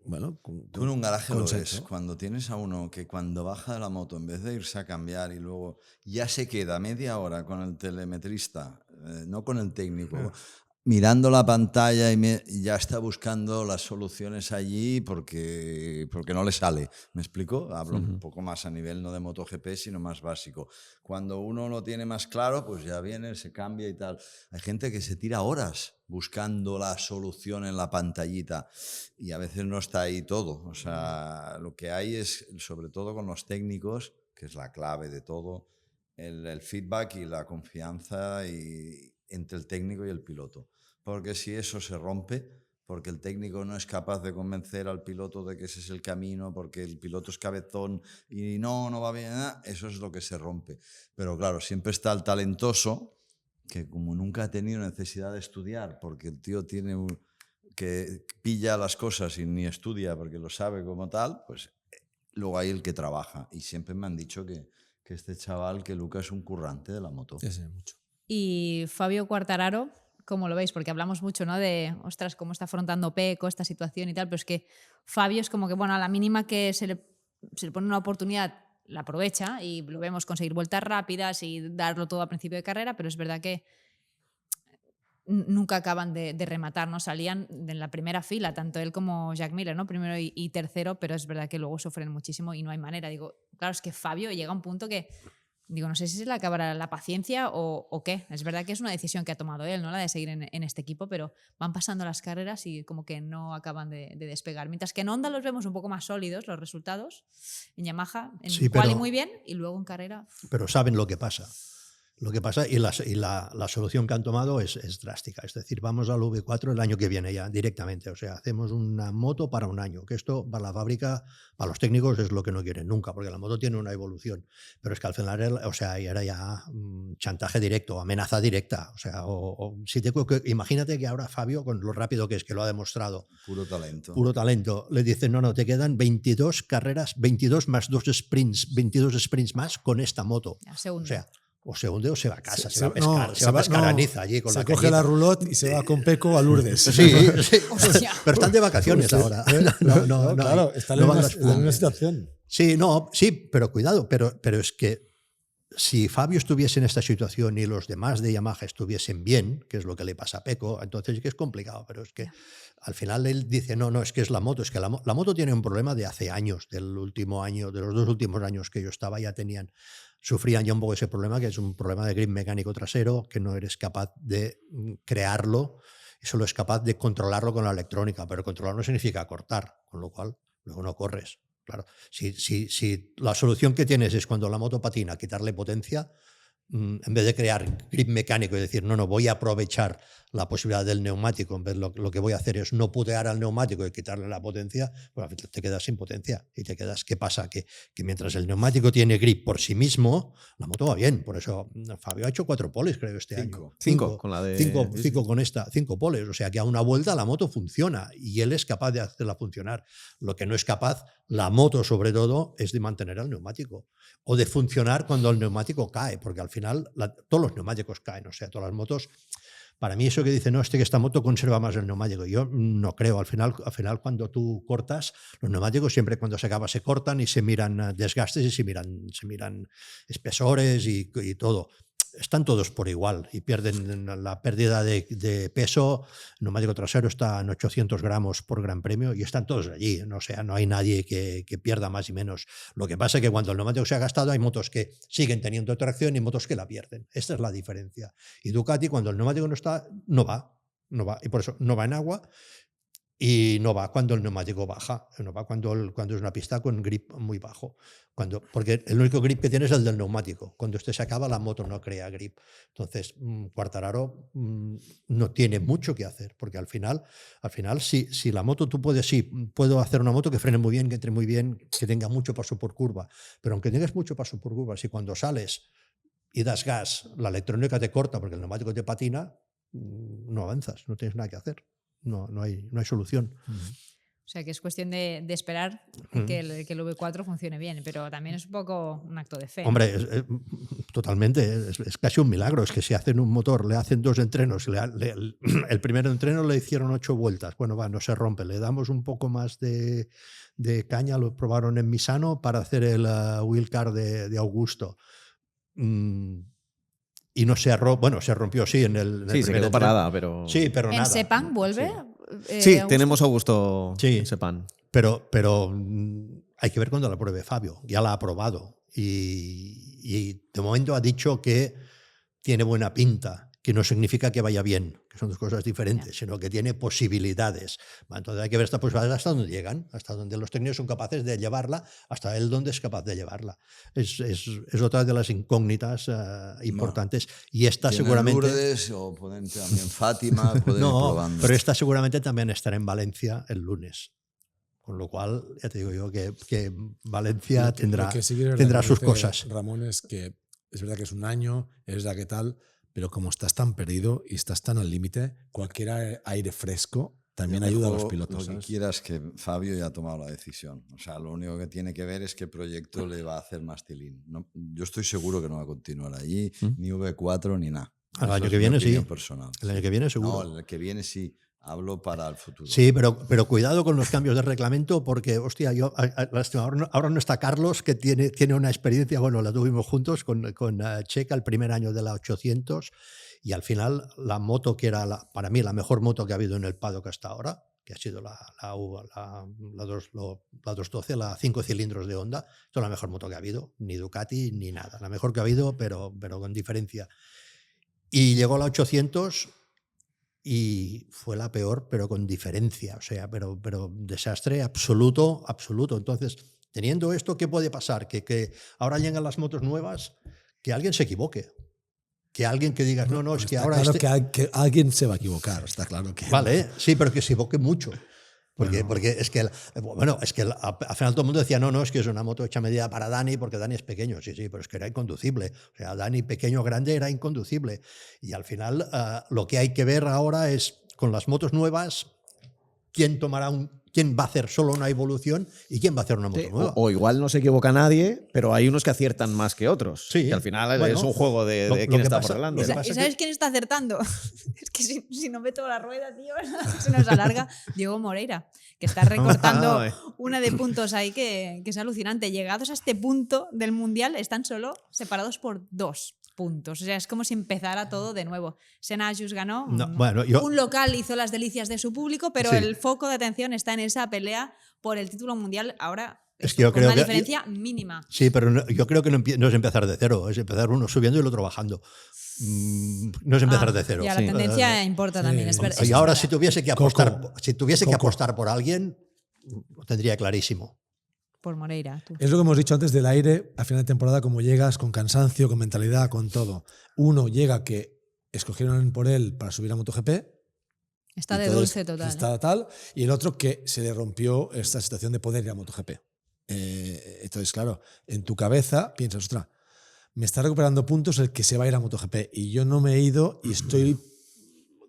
Bueno, tú en un garaje lo ves, cuando tienes a uno que cuando baja de la moto, en vez de irse a cambiar y luego ya se queda media hora con el telemetrista, no con el técnico, mirando la pantalla y ya está buscando las soluciones allí porque no le sale. ¿Me explico? Hablo un poco más a nivel no de MotoGP, sino más básico. Cuando uno lo tiene más claro, pues ya viene, se cambia y tal. Hay gente que se tira horas buscando la solución en la pantallita y a veces no está ahí todo. O sea, lo que hay es, sobre todo con los técnicos, que es la clave de todo, el feedback y la confianza entre el técnico y el piloto. Porque si eso se rompe, porque el técnico no es capaz de convencer al piloto de que ese es el camino, porque el piloto es cabezón y no va bien, eso es lo que se rompe. Pero claro, siempre está el talentoso, que como nunca ha tenido necesidad de estudiar, porque el tío que pilla las cosas y ni estudia porque lo sabe como tal, pues luego hay el que trabaja. Y siempre me han dicho que este chaval, que Luca, es un currante de la moto. Sí, mucho. Y Fabio Quartararo, ¿cómo lo veis? Porque hablamos mucho, ¿no? De, ostras, cómo está afrontando Pecco esta situación y tal, pero es que Fabio es como que, bueno, a la mínima que se le pone una oportunidad, la aprovecha y lo vemos conseguir vueltas rápidas y darlo todo a principio de carrera, pero es verdad que nunca acaban de rematar, ¿no? Salían en la primera fila, tanto él como Jack Miller, ¿no? Primero y tercero, pero es verdad que luego sufren muchísimo y no hay manera. Digo, claro, es que Fabio llega a un punto que digo, no sé si se le acabará la paciencia o qué. Es verdad que es una decisión que ha tomado él, ¿no? La de seguir en este equipo, pero van pasando las carreras y como que no acaban de despegar. Mientras que en Honda los vemos un poco más sólidos, los resultados. En Yamaha, en quali muy bien y luego en carrera... Pero saben lo que pasa. Lo que pasa y la solución que han tomado es drástica. Es decir, vamos al V4 el año que viene ya directamente. O sea, hacemos una moto para un año. Que esto para la fábrica, para los técnicos es lo que no quieren nunca, porque la moto tiene una evolución. Pero es que al final, era ya chantaje directo, amenaza directa. O sea, si imagínate que ahora Fabio, con lo rápido que es, que lo ha demostrado. Puro talento. Puro talento. Le dicen, no, te quedan 22 carreras, 22 más 2 sprints, 22 sprints más con esta moto. Segundo. O sea, o se hunde o se va a casa, se va a pescar a Niza allí con se la coge cañita. la roulotte y se va con Pecco a Lourdes. Sí. Pero están de vacaciones ahora. No, claro, están en una situación. Sí, pero cuidado, pero es que si Fabio estuviese en esta situación y los demás de Yamaha estuviesen bien, que es lo que le pasa a Pecco, entonces sí que es complicado, pero es que al final él dice, no, es que es la moto, es que la moto tiene un problema de hace años, del último año, de los 2 últimos años que yo estaba, sufrían ya un poco ese problema, que es un problema de grip mecánico trasero, que no eres capaz de crearlo y solo es capaz de controlarlo con la electrónica, pero controlar no significa cortar, con lo cual luego no corres. Claro, si la solución que tienes es cuando la moto patina, quitarle potencia, en vez de crear grip mecánico y decir, no, voy a aprovechar la posibilidad del neumático, en vez lo que voy a hacer es no putear al neumático y quitarle la potencia, pues te quedas sin potencia y te quedas, ¿qué pasa? Que mientras el neumático tiene grip por sí mismo, la moto va bien. Por eso Fabio ha hecho 4 poles, creo, este año. 5 con la de... 5 con esta, 5 poles. O sea que a una vuelta la moto funciona y él es capaz de hacerla funcionar. Lo que no es capaz, la moto sobre todo, es de mantener el neumático o de funcionar cuando el neumático cae, porque al final todos los neumáticos caen, o sea, todas las motos. Para mí eso que dice, no, que esta moto conserva más el neumático, yo no creo. Al final cuando tú cortas, los neumáticos siempre cuando se acaba se cortan y se miran desgastes y se miran espesores y todo. están todos por igual y pierden la pérdida de peso. El neumático trasero está en 800 gramos por Gran Premio y están todos allí. ¿No? O sea, no hay nadie que pierda más y menos. Lo que pasa es que cuando el neumático se ha gastado hay motos que siguen teniendo tracción y motos que la pierden. Esta es la diferencia. Y Ducati, cuando el neumático no está, no va. Y por eso no va en agua. Y no va cuando el neumático baja, no va cuando es una pista con grip muy bajo. Porque el único grip que tiene es el del neumático. Cuando este se acaba, la moto no crea grip. Entonces, Quartararo no tiene mucho que hacer, porque al final si la moto tú puedo hacer una moto que frene muy bien, que entre muy bien, que tenga mucho paso por curva. Pero aunque tengas mucho paso por curva, si cuando sales y das gas, la electrónica te corta porque el neumático te patina, no avanzas, no tienes nada que hacer. No hay solución. O sea que es cuestión de esperar que el V4 funcione bien, pero también es un poco un acto de fe. Hombre, totalmente, es casi un milagro. Es que si hacen un motor, le hacen 2 entrenos, el primer entreno le hicieron 8 vueltas, bueno, no se rompe, le damos un poco más de caña, lo probaron en Misano para hacer el wheel car de Augusto. Y no se rompió, se rompió, sí, en el sí, se quedó parada, pero... Sí, pero ¿En nada. Sepang vuelve? Sí, tenemos Augusto en Sepang. Pero hay que ver cuando la pruebe Fabio. Ya la ha probado. Y de momento ha dicho que tiene buena pinta, que no significa que vaya bien, que son 2 cosas diferentes, sino que tiene posibilidades. Entonces hay que ver estas posibilidades hasta dónde llegan, hasta donde los técnicos son capaces de llevarla, hasta él dónde es capaz de llevarla. Es otra de las incógnitas importantes. Y esta seguramente... Lourdes, o pueden también Fátima, pueden ir probando. Pero esta seguramente también estará en Valencia el lunes. Con lo cual, ya te digo yo que Valencia tendrá sus cosas. Ramón, es que es verdad que es un año, es verdad que tal, pero como estás tan perdido y estás tan al límite, cualquier aire fresco también ayuda a los pilotos. Lo que quieras, que Fabio ya ha tomado la decisión. O sea, lo único que tiene que ver es qué proyecto le va a hacer más tilín. No, yo estoy seguro que no va a continuar allí, ni V4 ni nada. El año que viene sí. Personal. El año que viene seguro. No, el que viene sí. Hablo para el futuro. Sí, pero cuidado con los cambios de reglamento porque, hostia, ahora no está Carlos, que tiene una experiencia, bueno, la tuvimos juntos con Checa el primer año de la 800 y al final la moto que era para mí la mejor moto que ha habido en el paddock hasta ahora, que ha sido la 212, la 5 cilindros de Honda, es la mejor moto que ha habido, ni Ducati ni nada, la mejor que ha habido, pero con diferencia. Y llegó la 800 y fue la peor, pero con diferencia, o sea, pero desastre absoluto. Entonces, teniendo esto, ¿qué puede pasar? Que ahora llegan las motos nuevas, que alguien se equivoque. Que alguien que diga, no, es que ahora... Claro que alguien se va a equivocar, está claro que... Vale, sí, pero que se equivoque mucho. Porque es que al final todo el mundo decía, no, es que es una moto hecha a medida para Dani, porque Dani es pequeño. Sí, pero es que era inconducible. O sea, Dani pequeño, grande, era inconducible. Y al final lo que hay que ver ahora es, con las motos nuevas, quién va a hacer solo una evolución y quién va a hacer una moto nueva. O igual no se equivoca nadie, pero hay unos que aciertan más que otros. Sí. Que al final es un juego de quién está por delante. ¿Y sabes quién está acertando? Es que si no meto la rueda, tío, se nos alarga. Diego Moreira, que está recortando una de puntos ahí que es alucinante. Llegados a este punto del Mundial, están solo separados por 2 puntos. O sea, es como si empezara todo de nuevo. Senna Just ganó. Un local hizo las delicias de su público, pero el foco de atención está en esa pelea por el título mundial ahora. Es que yo con creo una diferencia mínima. Sí, pero yo creo que no es empezar de cero, es empezar uno subiendo y el otro bajando. No es empezar de cero. Ya, la tendencia importa también. Y ahora, si tuviese que apostar por alguien, lo tendría clarísimo. Por Moreira. Tú. Es lo que hemos dicho antes del aire, a final de temporada, como llegas, con cansancio, con mentalidad, con todo. Uno llega que escogieron por él para subir a MotoGP. Está de dulce total. Está tal. Y el otro que se le rompió esta situación de poder ir a MotoGP. Entonces, claro, en tu cabeza piensas, ostras, me está recuperando puntos el que se va a ir a MotoGP y yo no me he ido y estoy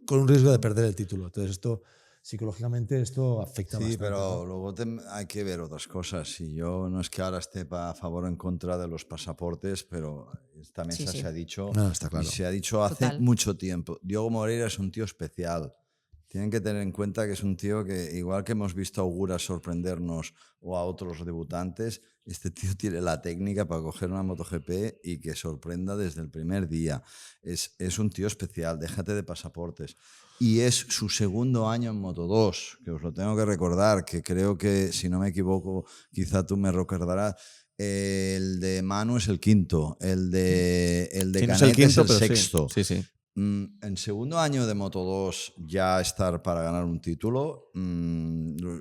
con un riesgo de perder el título. Entonces, esto... Psicológicamente esto afecta bastante. Sí, pero luego hay que ver otras cosas. Y yo no es que ahora esté a favor o en contra de los pasaportes, pero esta mesa se ha dicho, está claro. y se ha dicho hace mucho tiempo. Diego Moreira es un tío especial. Tienen que tener en cuenta que es un tío que, igual que hemos visto a Ogura sorprendernos o a otros debutantes, este tío tiene la técnica para coger una MotoGP y que sorprenda desde el primer día. Es un tío especial, déjate de pasaportes. Y es su segundo año en Moto2, que os lo tengo que recordar, que creo que, si no me equivoco, quizá tú me recordarás, el de Manu es el quinto, el de Sí, no Canet es el pero sexto. Sí, sí. En segundo año de Moto2 ya estar para ganar un título,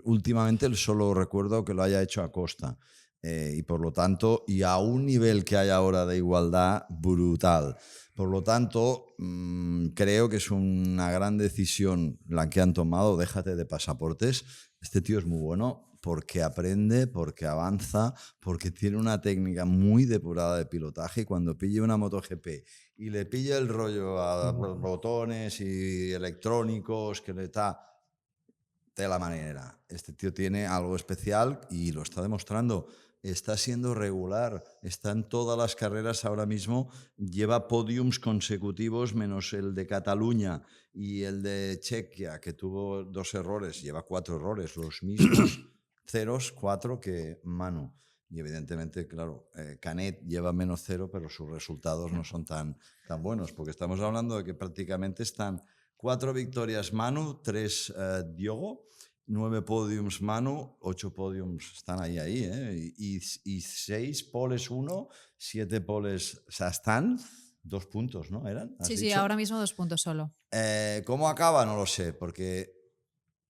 últimamente solo recuerdo que lo haya hecho Acosta. Y por lo tanto, y a un nivel que hay ahora de igualdad brutal. Por lo tanto, creo que es una gran decisión la que han tomado. Déjate de pasaportes. Este tío es muy bueno porque aprende, porque avanza, porque tiene una técnica muy depurada de pilotaje y cuando pille una MotoGP y le pilla el rollo a los botones y electrónicos que le está de la manera. Este tío tiene algo especial y lo está demostrando. Está siendo regular, está en todas las carreras ahora mismo, lleva podiums consecutivos menos el de Cataluña y el de Chequia, que tuvo 2 errores, lleva 4 errores, los mismos ceros, 4 que Manu. Y evidentemente, claro, Canet lleva menos 0, pero sus resultados no son tan buenos, porque estamos hablando de que prácticamente están 4 victorias Manu, 3 Diogo, 9 podiums Manu, 8 podiums están ahí, ¿eh? Y 6 poles 1, 7 poles, o sea, están 2 puntos, ¿no? ¿Eran? ¿Has Sí, dicho? ahora mismo 2 puntos solo. ¿Cómo acaba? No lo sé, porque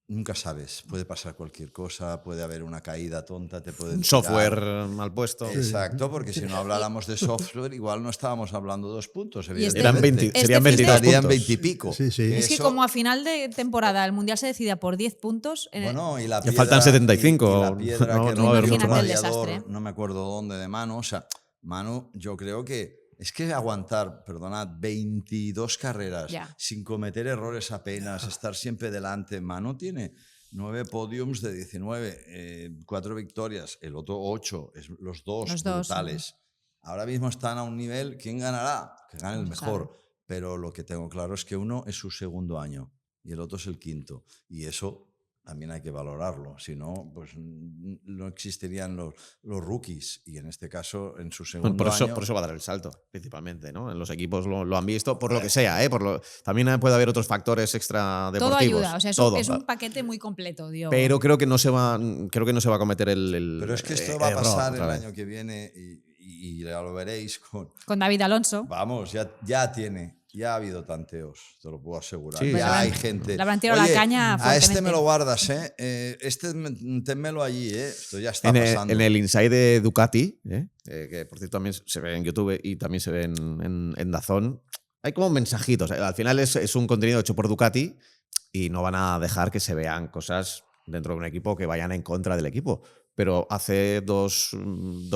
nunca sabes. Puede pasar cualquier cosa, puede haber una caída tonta, te pueden Un tirar. software mal puesto. Exacto, porque si no habláramos de software, igual no estábamos hablando de 2 puntos. Y este- Eran 20, este serían fin de- 22 Estarían puntos. 20 y pico. Sí, sí. Es que Eso- como a final de temporada el Mundial se decida por 10 puntos, Bueno, y la Que piedra, faltan 75, y la piedra no- que no va a haber rompió mucho más. el Imagínate el radiador, desastre. no me acuerdo dónde, de Manu. O sea, Manu, yo creo que es que aguantar, perdonad, 22 carreras Ya. sin cometer errores apenas, estar siempre delante. Manu tiene 9 podiums de 19, 4 victorias, el otro 8, los dos Los dos, brutales. Ahora mismo están a un nivel, ¿quién ganará? Que gane el No se mejor. Pero lo que tengo claro es que uno es su segundo año y el otro es el quinto. Y eso también hay que valorarlo. Si no, pues no existirían los rookies. Y en este caso, en su segundo Bueno, año... por eso va a dar el salto, principalmente, ¿no? En los equipos lo han visto, por lo que sea, ¿eh? También puede haber otros factores extra todo deportivos. ayuda. O sea, todo. es un paquete muy completo, Diogo. Pero creo que no se va a cometer el Pero es que esto va a error pasar otra el vez. año que viene y ya lo veréis Con David Alonso. Vamos, ya ha habido tanteos, te lo puedo asegurar. Sí, ya le hay habrán- gente. le habrán tirado la caña A este fuertemente. me lo guardas, ¿eh? Este ténmelo allí, ¿eh? Esto ya está En pasando. el Inside de Ducati, que por cierto también se ve en YouTube y también se ve en DAZN, hay como mensajitos. Al final es un contenido hecho por Ducati y no van a dejar que se vean cosas dentro de un equipo que vayan en contra del equipo. Pero hace dos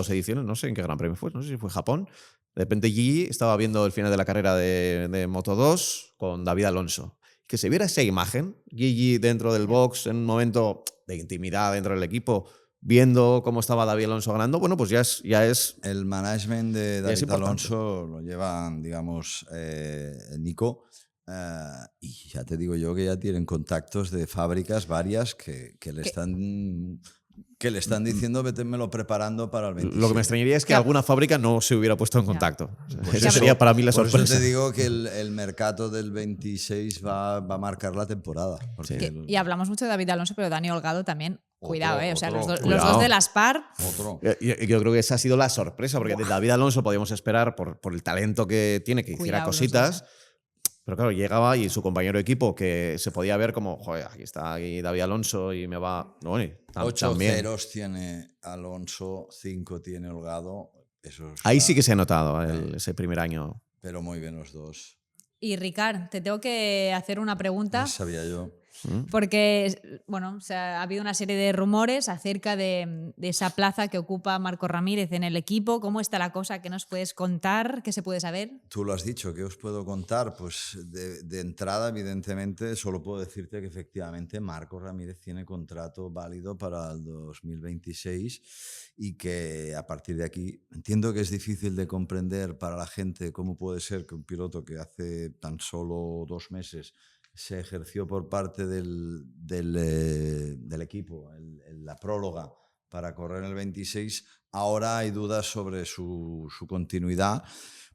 ediciones, no sé en qué Gran Premio fue, no sé si fue Japón, de repente Gigi estaba viendo el final de la carrera de Moto2 con David Alonso. Que se viera esa imagen, Gigi dentro del box en un momento de intimidad dentro del equipo, viendo cómo estaba David Alonso ganando, bueno, pues ya es El management de es David importante. Alonso lo llevan, digamos, Nico. Y ya te digo yo que ya tienen contactos de fábricas varias que le están diciendo vétemelo preparando para el 26. Lo que me extrañaría es que alguna fábrica no se hubiera puesto en contacto. Pues Esa eso, sería para mí la por sorpresa. eso te digo que el mercado del 26 va a marcar la temporada. Porque Y hablamos mucho de David Alonso, pero Dani Holgado también. Cuidado, O sea, los Cuidado. dos de las par. Otro. Yo creo que esa ha sido la sorpresa, porque de David Alonso podíamos esperar por el talento que tiene, que hiciera Cuidado los cositas. Pero claro, llegaba y su compañero de equipo, que se podía ver como, joder, aquí está aquí David Alonso y me va. No, y 8 también. ceros tiene Alonso, 5 tiene Holgado. Eso Ahí está- sí que se ha notado ese primer año. Pero muy bien los dos. Y Ricard, te tengo que hacer una pregunta. Ya sabía yo. Porque, bueno, o sea, ha habido una serie de rumores acerca de esa plaza que ocupa Marco Ramírez en el equipo. ¿Cómo está la cosa? ¿Qué nos puedes contar? ¿Qué se puede saber? Tú lo has dicho, ¿qué os puedo contar? Pues de entrada, evidentemente, solo puedo decirte que efectivamente Marco Ramírez tiene contrato válido para el 2026 y que a partir de aquí entiendo que es difícil de comprender para la gente cómo puede ser que un piloto que hace tan solo 2 meses se ejerció por parte del equipo, la próloga para correr el 26, ahora hay dudas sobre su continuidad.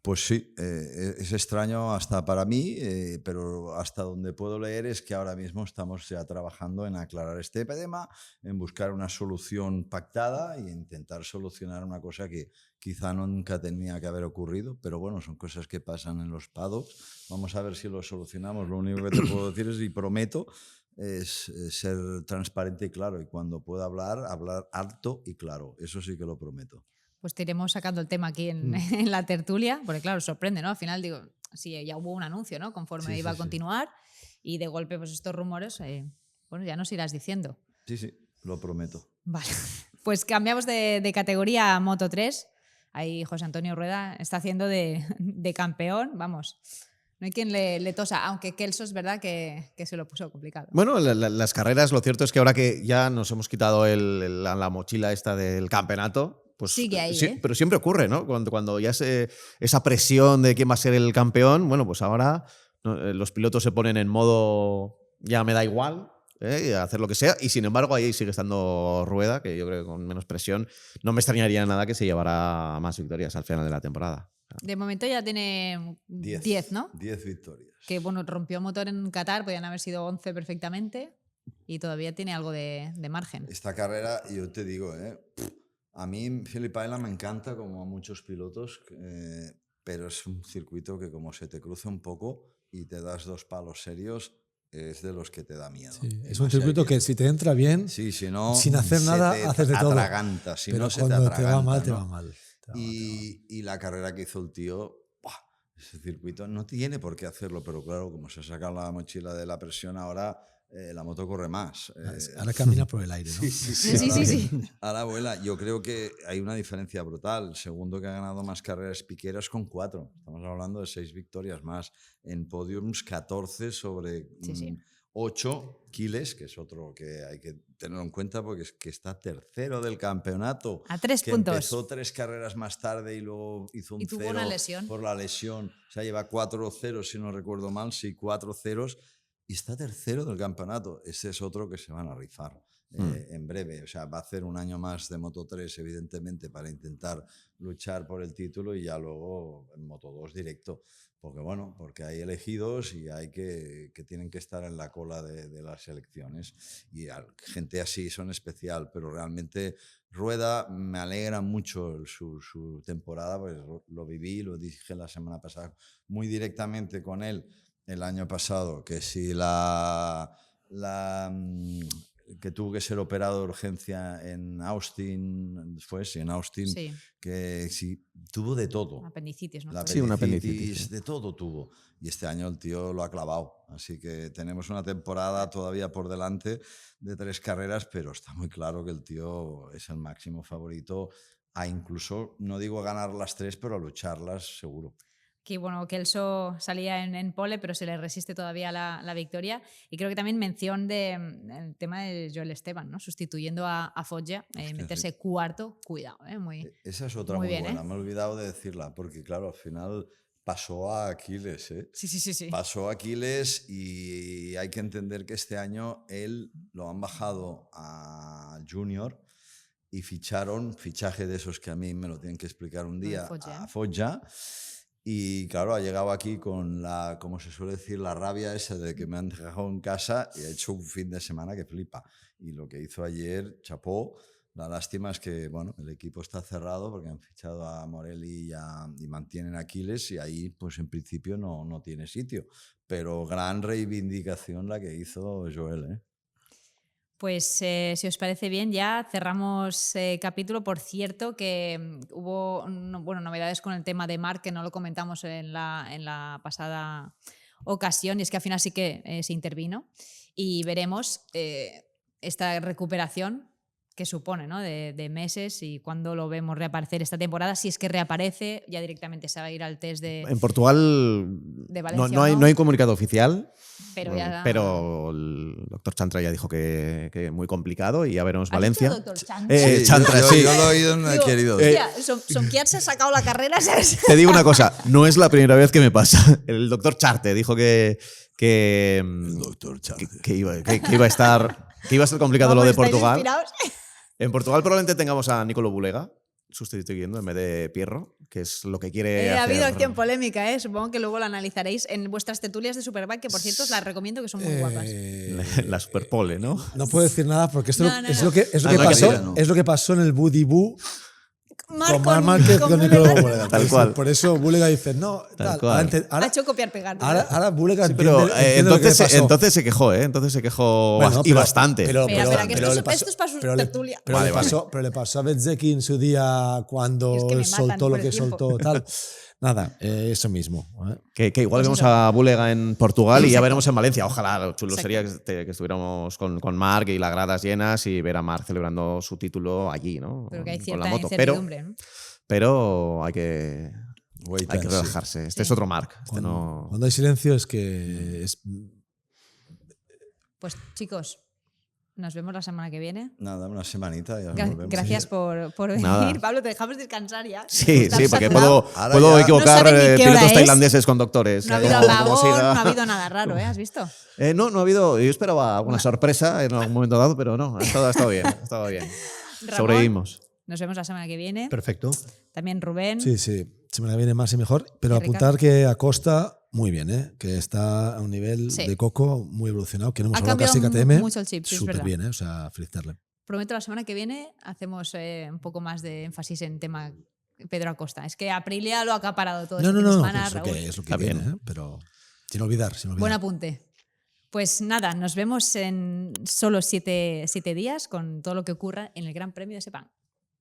Pues sí, es extraño hasta para mí, pero hasta donde puedo leer es que ahora mismo estamos ya trabajando en aclarar este tema, en buscar una solución pactada e intentar solucionar una cosa que quizá nunca tenía que haber ocurrido, pero bueno, son cosas que pasan en los paddocks. Vamos a ver si lo solucionamos. Lo único que te puedo decir es, y prometo, es ser transparente y claro, y cuando pueda hablar alto y claro. Eso sí que lo prometo. Pues te iremos sacando el tema aquí en la tertulia, porque claro, sorprende, ¿no? Al final digo, sí, ya hubo un anuncio, ¿no? Conforme iba a continuar y de golpe pues estos rumores, bueno, ya nos irás diciendo. Sí, lo prometo. Vale, pues cambiamos de categoría a Moto 3. Ahí José Antonio Rueda está haciendo de campeón, vamos. No hay quien le tosa, aunque Kelso es verdad que se lo puso complicado. Bueno, las carreras, lo cierto es que ahora que ya nos hemos quitado la mochila esta del campeonato, pues sigue ahí, sí, pero siempre ocurre, ¿no? Cuando ya esa presión de quién va a ser el campeón, bueno, pues ahora los pilotos se ponen en modo ya me da igual, hacer lo que sea, y sin embargo ahí sigue estando Rueda, que yo creo que con menos presión no me extrañaría nada que se llevara más victorias al final de la temporada. De momento ya tiene 10, ¿no? 10 victorias. Que bueno, rompió motor en Qatar, podían haber sido 11 perfectamente y todavía tiene algo de margen. Esta carrera, yo te digo, a mí Phillip Island me encanta como a muchos pilotos, pero es un circuito que como se te cruza un poco y te das dos palos serios, es de los que te da miedo. Sí, es un circuito que si te entra bien, sí, si no, sin hacer nada, haces de todo. Atraganta, si pero no se cuando te atraganta, te va mal, ¿no? te va mal. Y la carrera que hizo el tío, ese circuito no tiene por qué hacerlo, pero claro, como se saca la mochila de la presión, ahora la moto corre más. Ahora camina por el aire, ¿no? Sí. Ahora vuela. Yo creo que hay una diferencia brutal. El segundo que ha ganado más carreras piqueras con 4. Estamos hablando de 6 victorias más. En podiums 14 sobre 8. Quiles, que es otro que hay que tenerlo en cuenta porque es que está tercero del campeonato. A 3 que puntos. Empezó 3 carreras más tarde y luego hizo un 0 tuvo una lesión. por la lesión. O sea, lleva 4 ceros, si no recuerdo mal, sí, 4 ceros. Y está tercero del campeonato. Ese es otro que se van a rifar en breve. O sea, va a hacer un año más de Moto 3, evidentemente, para intentar luchar por el título y ya luego en Moto 2 directo. Porque bueno, porque hay elegidos y hay que tienen que estar en la cola de las elecciones. Y gente así son especial, pero realmente Rueda me alegra mucho su temporada, pues lo viví, lo dije la semana pasada muy directamente con él el año pasado, que si que tuvo que ser operado de urgencia en Austin, Sí. Que sí, tuvo de todo. Apendicitis, ¿no? Sí, una apendicitis. De todo tuvo. Y este año el tío lo ha clavado. Así que tenemos una temporada todavía por delante de 3 carreras, pero está muy claro que el tío es el máximo favorito a incluso, no digo ganar las 3, pero a lucharlas seguro. Que bueno, Kelso salía en pole, pero se le resiste todavía la victoria. Y creo que también mención del tema de Joel Esteban, ¿no? Sustituyendo a Foggia, meterse cuarto, cuidado, muy. Esa es otra muy bien, buena, me he olvidado de decirla, porque claro, al final pasó a Aquiles. Sí. Pasó a Aquiles y hay que entender que este año él lo han bajado a Junior y fichaje de esos que a mí me lo tienen que explicar un día, a Foggia. Y claro, ha llegado aquí con como se suele decir, la rabia esa de que me han dejado en casa y ha hecho un fin de semana que flipa. Y lo que hizo ayer, chapó. La lástima es que bueno, el equipo está cerrado porque han fichado a Morelli y mantienen a Aquiles y ahí pues en principio no tiene sitio. Pero gran reivindicación la que hizo Joel, Pues si os parece bien, ya cerramos capítulo. Por cierto, que hubo novedades con el tema de Marc, que no lo comentamos en la pasada ocasión, y es que al final sí que se intervino. Y veremos esta recuperación, que supone, ¿no? De meses y cuándo lo vemos reaparecer esta temporada. Si es que reaparece, ya directamente se va a ir al test de... En Portugal de Valencia, no hay comunicado oficial, pero, ya... pero el doctor Chantra ya dijo que muy complicado y ya veremos ¿Has Valencia. dicho doctor Chantra? Sí, Chantra, yo, sí. yo lo he oído, no he querido. Hostia, Sonquiat se ha sacado la carrera, ¿sabes? Te digo una cosa, no es la primera vez que me pasa. El doctor Charte dijo que El doctor Charte. iba a estar complicado Vamos, lo de ¿estáis Portugal. inspirados? En Portugal probablemente tengamos a Nicolo Bulega sustituyendo en vez de Pierro, que es lo que quiere Ha hacer. habido acción polémica, ¿eh? Supongo que luego la analizaréis en vuestras tertulias de Superbike, que por cierto os las recomiendo, que son muy guapas. La Superpole, ¿no? No puedo decir nada porque esto No, no, es no. lo que no hay que pasó. decir, no. Es lo que pasó en el Buddy Boo con Marc Marc Márquez con Nicolás Bulega. Bulega. Tal cual. Por eso Bulega dice, no, Tal tal. cual. Ahora, Ha hecho copiar-pegar. ahora Bulega Sí, entiende, pero entiende lo que pasó. entonces se quejó, ¿eh? Entonces se quejó Bueno, y bastante. Espera, que pero esto le pasó- es para su pero tertulia. Pero, Vale, pero le pasó a Bezzecchi en su día cuando Es que me matan soltó lo por el que tiempo. soltó, tal. Nada, eso mismo. Que igual Pues vemos eso. a Bulega en Portugal y ya Exacto. veremos en Valencia. Ojalá, lo chulo Exacto. sería que estuviéramos con Marc y las gradas llenas y ver a Marc celebrando su título allí, ¿no? Pero que hay Con cierta la moto. incertidumbre, ¿no? Pero hay que Wait Hay que and see. relajarse. Este Sí. es otro Marc. Este Cuando, no... cuando hay silencio es que es Pues chicos, nos vemos la semana que viene. Nada, una semanita y ya Gra- volvemos. gracias por venir. Nada. Pablo, te dejamos descansar ya. Sí, Estás sí, porque saturado. Ahora puedo ya- equivocar No saben ni qué hora pilotos es. tailandeses con doctores. No ha habido Como labor, siga. no ha habido nada raro, ¿eh? ¿Has visto? No ha habido. Yo esperaba alguna sorpresa en algún momento dado, pero no, ha estado bien. Ha estado bien. Ramón, Sobrevivimos. Nos vemos la semana que viene. Perfecto. También Rubén. Sí, sí. Semana que viene más y mejor. Pero Y apuntar que Acosta, muy bien, ¿eh? Que está a un nivel Sí. de coco muy evolucionado. Que no hemos Ha hablado casi cambiado KTM. mucho el chip, sí, es Súper verdad. bien, ¿eh? O sea, felicitarle. Prometo la semana que viene hacemos un poco más de énfasis en tema Pedro Acosta. Es que Aprilia lo ha acaparado todo No, este no, fin de no. semana, Es lo Raúl. que, es lo que Está viene, bien. ¿eh? Pero sin olvidar, sin olvidar. Buen apunte. Pues nada, nos vemos en solo 7 días con todo lo que ocurra en el Gran Premio de Sepang.